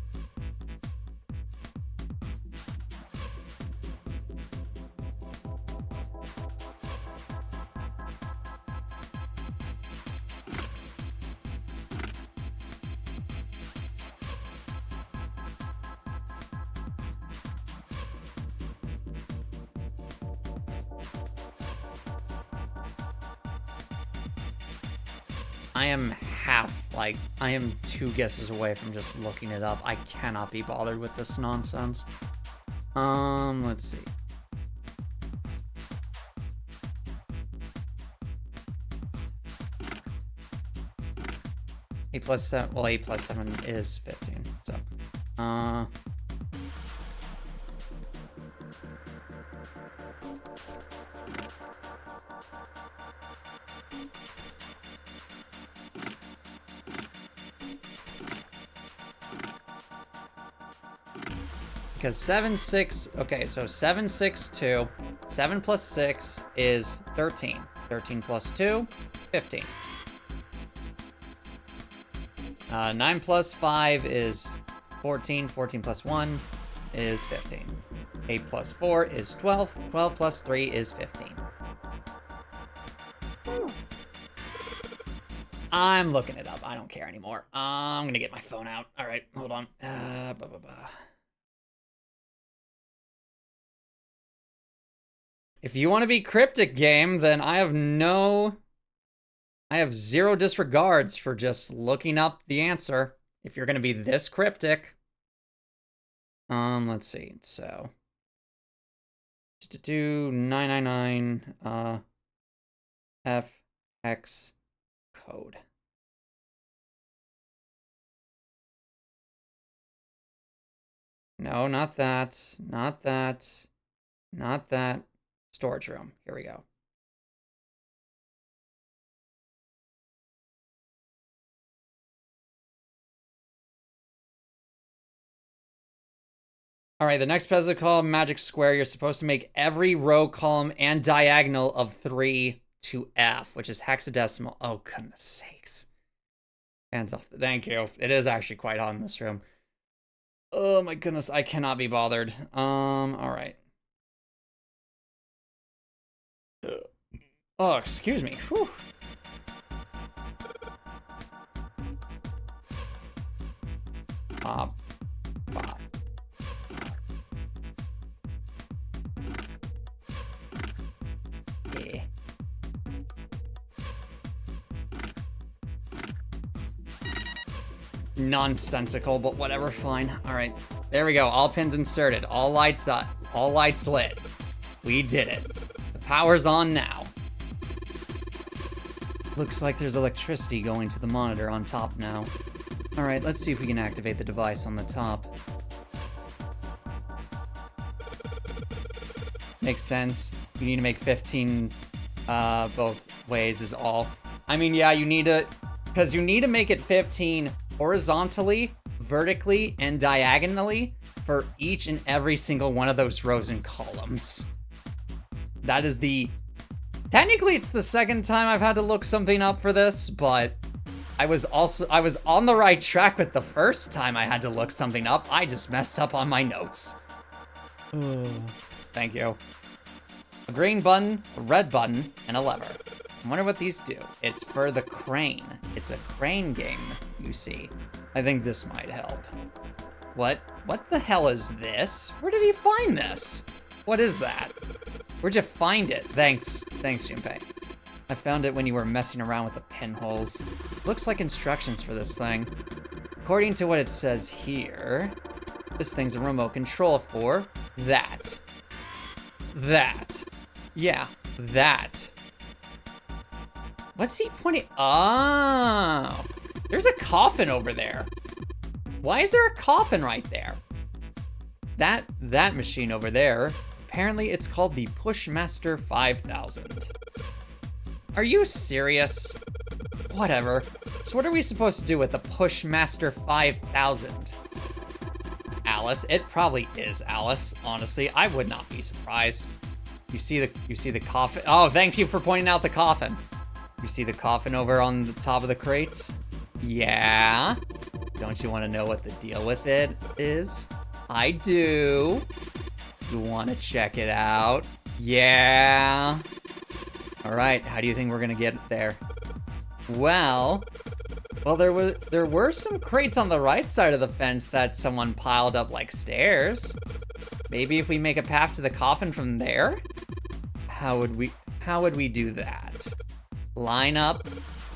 I am 2 guesses away from just looking it up. I cannot be bothered with this nonsense. Let's see. Eight plus 7, well, 8 plus 7 is 15, so, because 7, 6... Okay, so 7, 6, 2. 7 plus 6 is 13. 13 plus 2, 15. 9 plus 5 is 14. 14 plus 1 is 15. 8 plus 4 is 12. 12 plus 3 is 15. I'm looking it up. I don't care anymore. I'm gonna get my phone out. All right, hold on. If you want to be cryptic, game, then I have zero disregards for just looking up the answer. If you're gonna be this cryptic. Let's see. So, 999 FX code. No, not that. Not that. Not that. Storage room. Here we go. All right, the next puzzle called Magic Square. You're supposed to make every row, column, and diagonal of 3 to F, which is hexadecimal. Oh, goodness sakes. Hands off. Thank you. It is actually quite hot in this room. Oh my goodness, I cannot be bothered. All right. Oh, excuse me. Whew. Pop. Yeah. Nonsensical, but whatever, fine. All right, there we go. All pins inserted. All lights up. All lights lit. We did it. The power's on now. Looks like there's electricity going to the monitor on top now. All right, let's see if we can activate the device on the top. Makes sense. You need to make 15 both ways is all. I mean, yeah, you need to, because you need to make it 15 horizontally, vertically, and diagonally for each and every single one of those rows and columns. That is the... Technically, it's the second time I've had to look something up for this, but I was on the right track with the first time I had to look something up. I just messed up on my notes. Thank you. A green button, a red button, and a lever. I wonder what these do. It's for the crane. It's a crane game, you see. I think this might help. What the hell is this? Where did he find this? What is that? Where'd you find it? Thanks, Junpei. I found it when you were messing around with the pinholes. Looks like instructions for this thing. According to what it says here, this thing's a remote control for that. That. Yeah, that. What's he pointing? Oh, there's a coffin over there. Why is there a coffin right there? That machine over there, apparently it's called the Pushmaster 5000. Are you serious? Whatever. So what are we supposed to do with the Pushmaster 5000? Alice. It probably is Alice, honestly. I would not be surprised. You see the coffin? Oh, thank you for pointing out the coffin. You see the coffin over on the top of the crates? Yeah. Don't you want to know what the deal with it is? I do. You want to check it out? Yeah. All right, how do you think we're gonna get there? Well, there were some crates on the right side of the fence that someone piled up like stairs. Maybe if we make a path to the coffin from there? How would we do that? Line up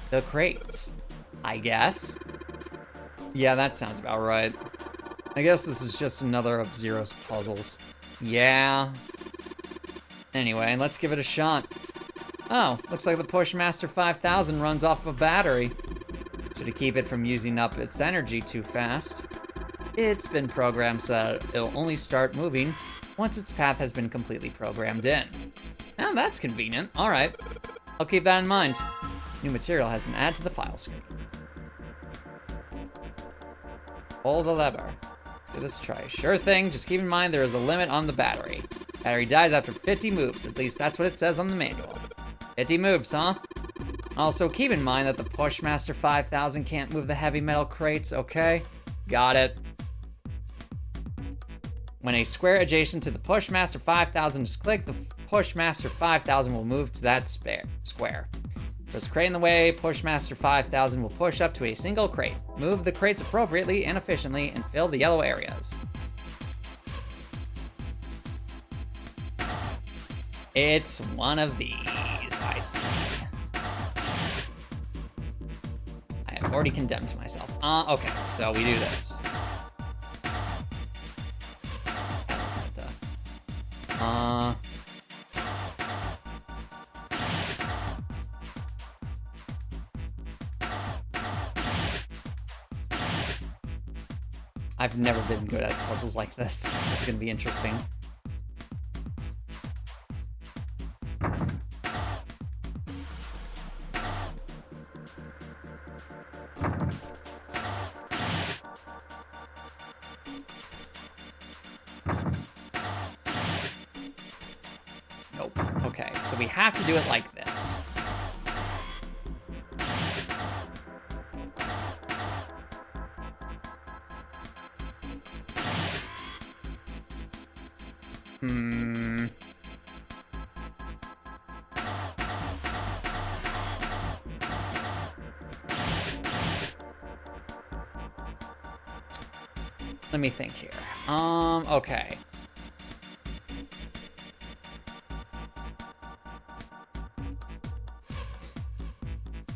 the crates, I guess. Yeah, that sounds about right. I guess this is just another of Zero's puzzles. Yeah. Anyway, let's give it a shot. Oh, looks like the Pushmaster 5000 runs off a battery. So to keep it from using up its energy too fast, it's been programmed so that it'll only start moving once its path has been completely programmed in. Oh, that's convenient. All right. I'll keep that in mind. New material has been added to the file screen. Pull the lever. Give this a try. Sure thing, just keep in mind there is a limit on the battery. Battery dies after 50 moves, at least that's what it says on the manual. 50 moves, huh? Also, keep in mind that the Pushmaster 5000 can't move the heavy metal crates, okay? Got it. When a square adjacent to the Pushmaster 5000 is clicked, the Pushmaster 5000 will move to that square. There's a crate in the way, Pushmaster 5000 will push up to a single crate. Move the crates appropriately and efficiently and fill the yellow areas. It's one of these, I see. I have already condemned myself. Okay, so we do this. I've never been good at puzzles like this. This is gonna be interesting. Nope. Okay, so we have to do it like this. Let me think here. Okay.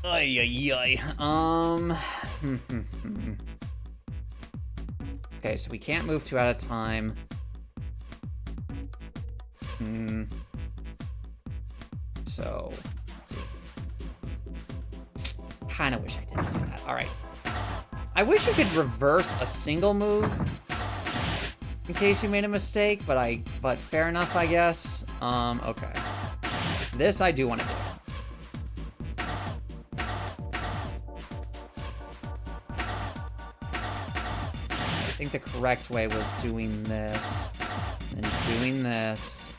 Ay, ay, ay. Okay, so we can't move 2 at a time. So, kind of wish I didn't do that. All right. I wish you could reverse a single move in case you made a mistake, but fair enough, I guess. Okay. This I do want to do. I think the correct way was doing this, and doing this.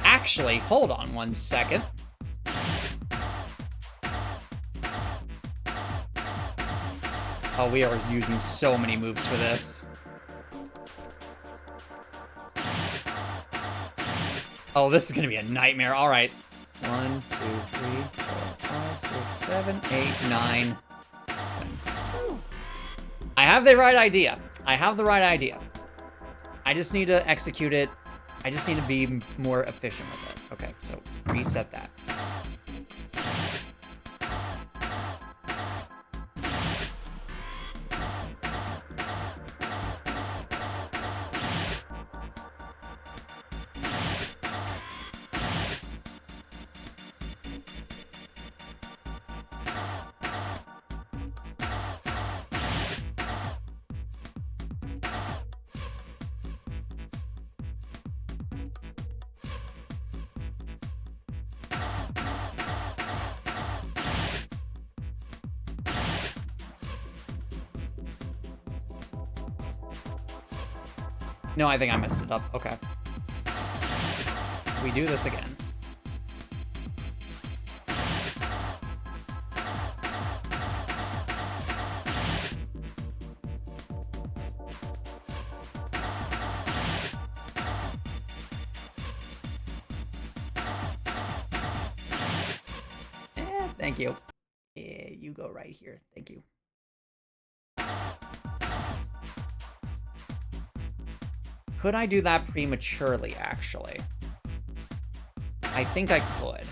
Actually, hold on 1 second. Oh, we are using so many moves for this. Oh, this is gonna be a nightmare. All right. 1, 2, 3, 4, 5, 6, 7, 8, 9. I have the right idea. I have the right idea. I just need to execute it. I just need to be more efficient with it. Okay, so reset that. No, I think I messed it up. Okay. We do this again. Thank you. Yeah, you go right here. Thank you. Could I do that prematurely, actually? I think I could.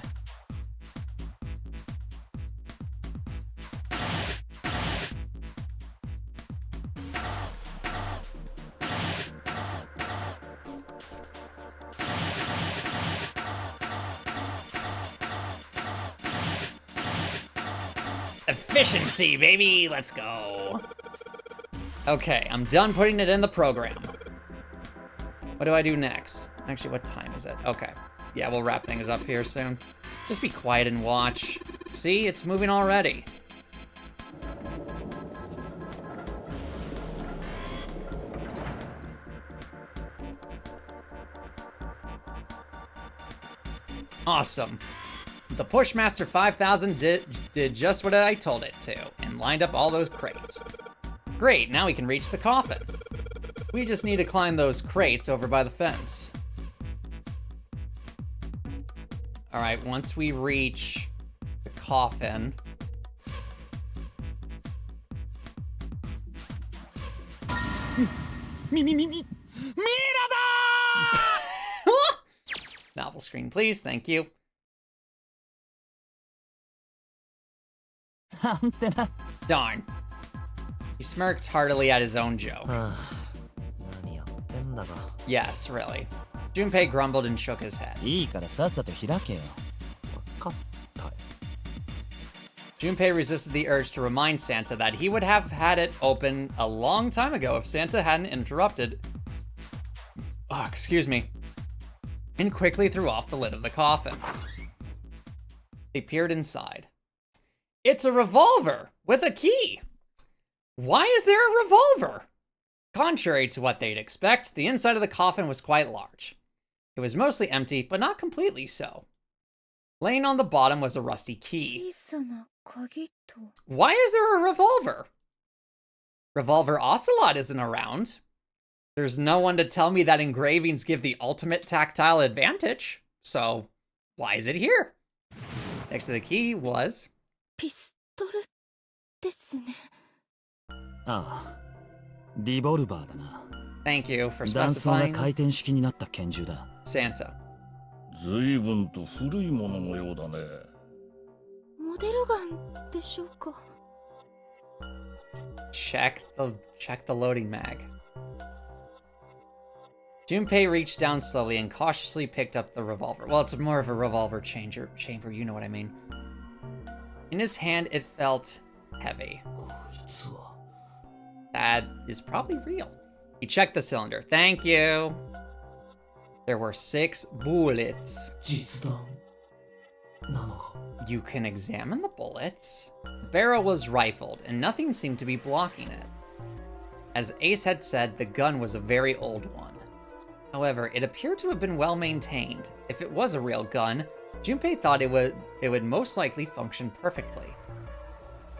Efficiency, baby! Let's go. Okay, I'm done putting it in the program. What do I do next? Actually, what time is it? Okay. Yeah, we'll wrap things up here soon. Just be quiet and watch. See, it's moving already. Awesome. The Pushmaster 5000 did just what I told it to, and lined up all those crates. Great, now we can reach the coffin. We just need to climb those crates over by the fence. Alright, once we reach the coffin... Novel screen, please. Thank you. なんてな。 Darn. He smirked heartily at his own joke. はあ、何やってんだか。 Yes, really. Junpei grumbled and shook his head. いいからさっさと開けよ。分かったよ。 Junpei resisted the urge to remind Santa that he would have had it open a long time ago if Santa hadn't interrupted. Oh, excuse me. And quickly threw off the lid of the coffin. They peered inside. It's a revolver with a key. Why is there a revolver? Contrary to what they'd expect, the inside of the coffin was quite large. It was mostly empty, but not completely so. Laying on the bottom was a rusty key. 小さな鍵と Why is there a revolver? Revolver Ocelot isn't around. There's no one to tell me that engravings give the ultimate tactile advantage. So, why is it here? Next to the key was... ピストルですね。ああ、リボルバーだな。 Thank you for 弾倉が specifying 回転式になった拳銃だ。 Santa. 随分と古いもののようだね。モデルガンでしょうか。 Check the loading mag. Junpei reached down slowly and cautiously picked up the revolver. Well, it's more of a revolver chamber, you know what I mean. In his hand, it felt heavy. こいつは。 That is probably real. He checked the cylinder. Thank you. There were 6 bullets. 実弾なのか。 You can examine the bullets. The barrel was rifled, and nothing seemed to be blocking it. As Ace had said, the gun was a very old one. However, it appeared to have been well maintained. If it was a real gun, Junpei thought it would most likely function perfectly.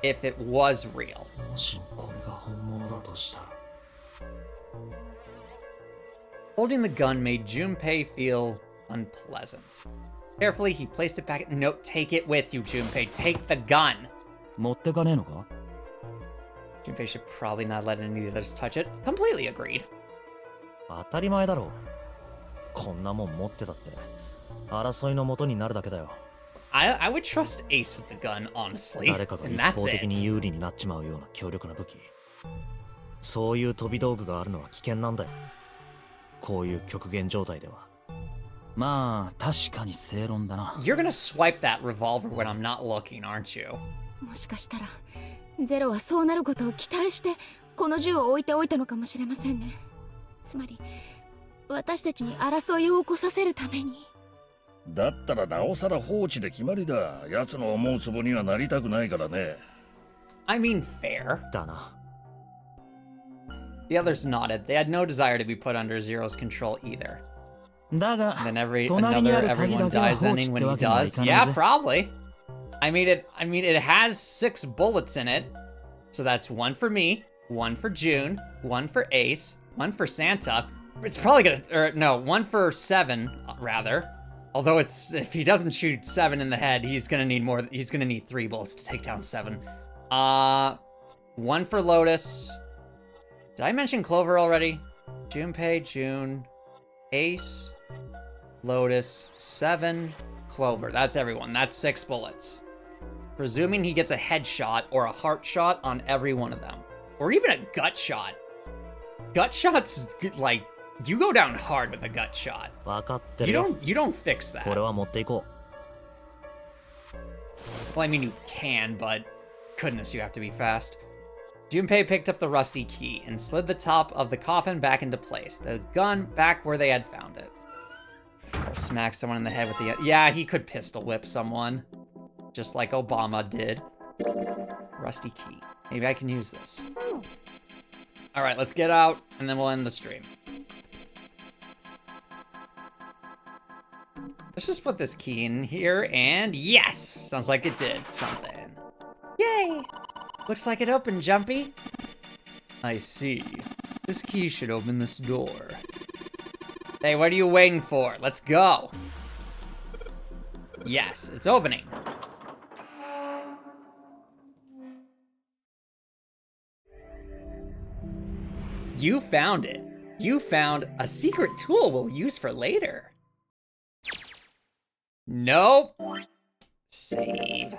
If it was real. もしこれが本物だとしたら。 Holding the gun made Junpei feel unpleasant. Carefully, he placed it back. No, take it with you, Junpei. Take the gun. 持ってかねえのか？ Junpei should probably not let any of the others touch it. Completely agreed. 当たり前だろう。こんなもん持ってたって争いの元になるだけだよ。I would trust Ace with the gun, honestly. 誰かが And 一 that's 方的に it. 有利になっちまうような強力な武器。そういう飛び道具があるのは危険なんだよ。こういう極限状態では。まあ確かに正論だな。 You're gonna swipe that revolver when I'm not looking, aren't you? もしかしたらゼロはそうなることを期待してこの銃を置いておいたのかもしれませんね。つまり私たちに争いを起こさせるために。だったらなおさら放置で決まりだ。奴の思うつぼにはなりたくないからね。I mean, fair. だな。 The others nodded. They had no desire to be put under Zero's control either. だが And then 隣にある鍵 everyone だけは dies 放置 ending って when わ he けにはい does. かない Yeah, ぜ。 probably. I mean, it has 6 bullets in it. So that's 1 for me, 1 for June, 1 for Ace, 1 for Santa. It's probably gonna, or no, 1 for 7, rather. Although if he doesn't shoot 7 in the head, he's gonna need 3 bullets to take down 7. 1 for Lotus. Did I mention Clover already? Junpei, June, Ace, Lotus, 7, Clover. That's everyone. That's 6 bullets. Presuming he gets a headshot or a heart shot on every one of them. Or even a gut shot. Gut shots, like, you go down hard with a gut shot. 分かってるよ。 You don't fix これ that. は持っていこ Well, I mean, you can, but goodness, you have to be fast. Junpei picked up the rusty key and slid the top of the coffin back into place, the gun back where they had found it. Or smack someone in the head with the... Yeah, he could pistol whip someone. Just like Obama did. Rusty key. Maybe I can use this. Alright, let's get out, and then we'll end the stream. Let's just put this key in here, and yes! Sounds like it did something. Yay! Looks like it opened, Jumpy. I see. This key should open this door. Hey, what are you waiting for? Let's go. Yes, it's opening. You found it. You found a secret tool we'll use for later. Nope. Save.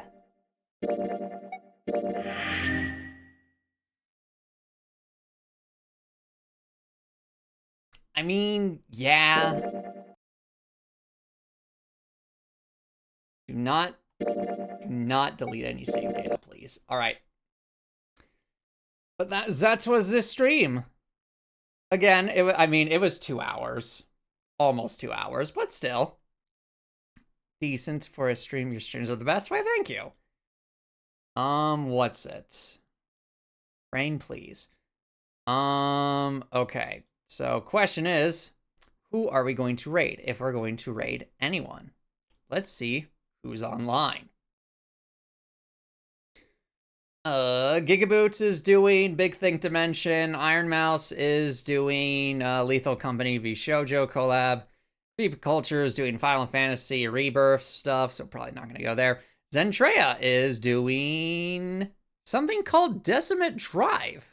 I mean, yeah. Do not delete any save data, please. All right. But that was this stream. Again, it was 2 hours. Almost 2 hours, but still. Decent for a stream. Your streams are the best. Why, thank you. What's it? Rain, please. Okay. So, question is, who are we going to raid? If we're going to raid anyone. Let's see who's online. Gigaboots is doing Big Think Dimension. Iron Mouse is doing Lethal Company v Shoujo collab. Creep Culture is doing Final Fantasy Rebirth stuff, so probably not going to go there. Zentrea is doing something called Decimate Drive.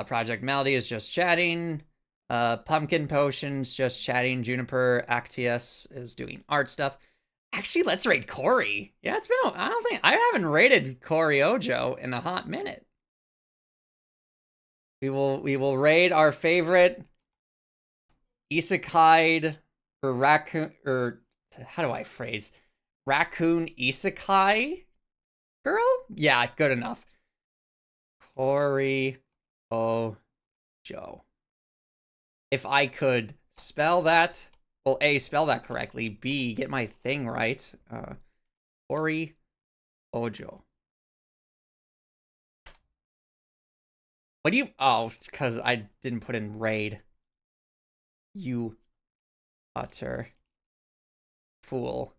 Project Melody is just chatting. Pumpkin Potions just chatting. Juniper Actius is doing art stuff. Actually, let's raid Corey. Yeah, it's been I haven't raided Corey Ojo in a hot minute. We will raid our favorite isekai or raccoon, or how do I phrase? Raccoon isekai girl? Yeah, good enough. Corey Ojo. If I could spell that, well, A, spell that correctly, B, get my thing right. Corey Ojo. What do you... Oh, because I didn't put in raid. You utter fool.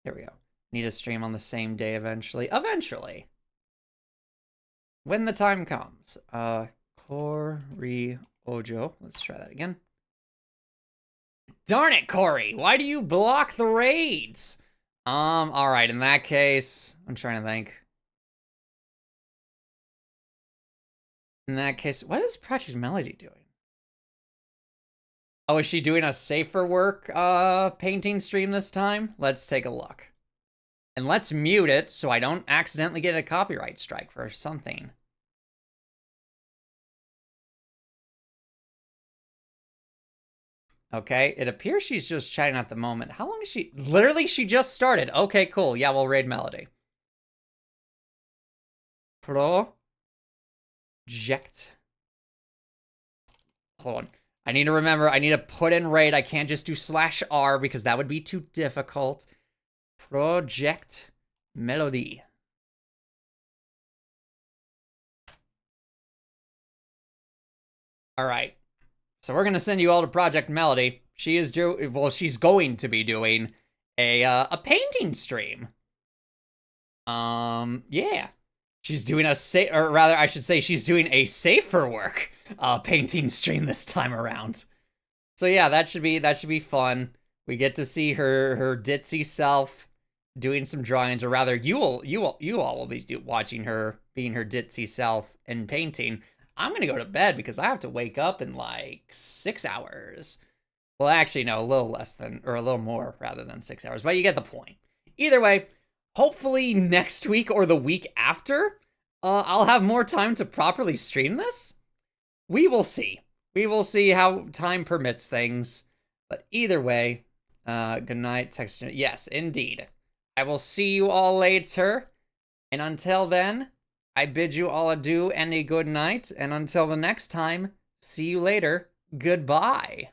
Here we go. Need a stream on the same day eventually. Eventually. When the time comes. Corey Ojo. Let's try that again. Darn it, Corey! Why do you block the raids? Alright, in that case... I'm trying to think. In that case, what is Project Melody doing? Oh, is she doing a safer work painting stream this time? Let's take a look. And let's mute it so I don't accidentally get a copyright strike for something. Okay, it appears she's just chatting at the moment. How long is she? Literally, she just started. Okay, cool. Yeah, we'll raid Melody. Project. Hold on. I need to remember, I need to put in raid. I can't just do /R because that would be too difficult. Project Melody. All right. So we're going to send you all to Project Melody. She is she's going to be doing a painting stream. Yeah. She's doing or rather I should say she's doing a safer work painting stream this time around. So yeah, that should be fun. We get to see her ditzy self doing some drawings, or rather you all will be watching her being her ditzy self and painting. I'm gonna go to bed because I have to wake up in like 6 hours. Well, actually, no, a little less than, or a little more rather than 6 hours, but you get the point. Either way, hopefully next week or the week after, I'll have more time to properly stream this. We will see. We will see how time permits things. But either way, good night, text. Yes, indeed. I will see you all later. And until then, I bid you all adieu and a good night. And until the next time, see you later. Goodbye.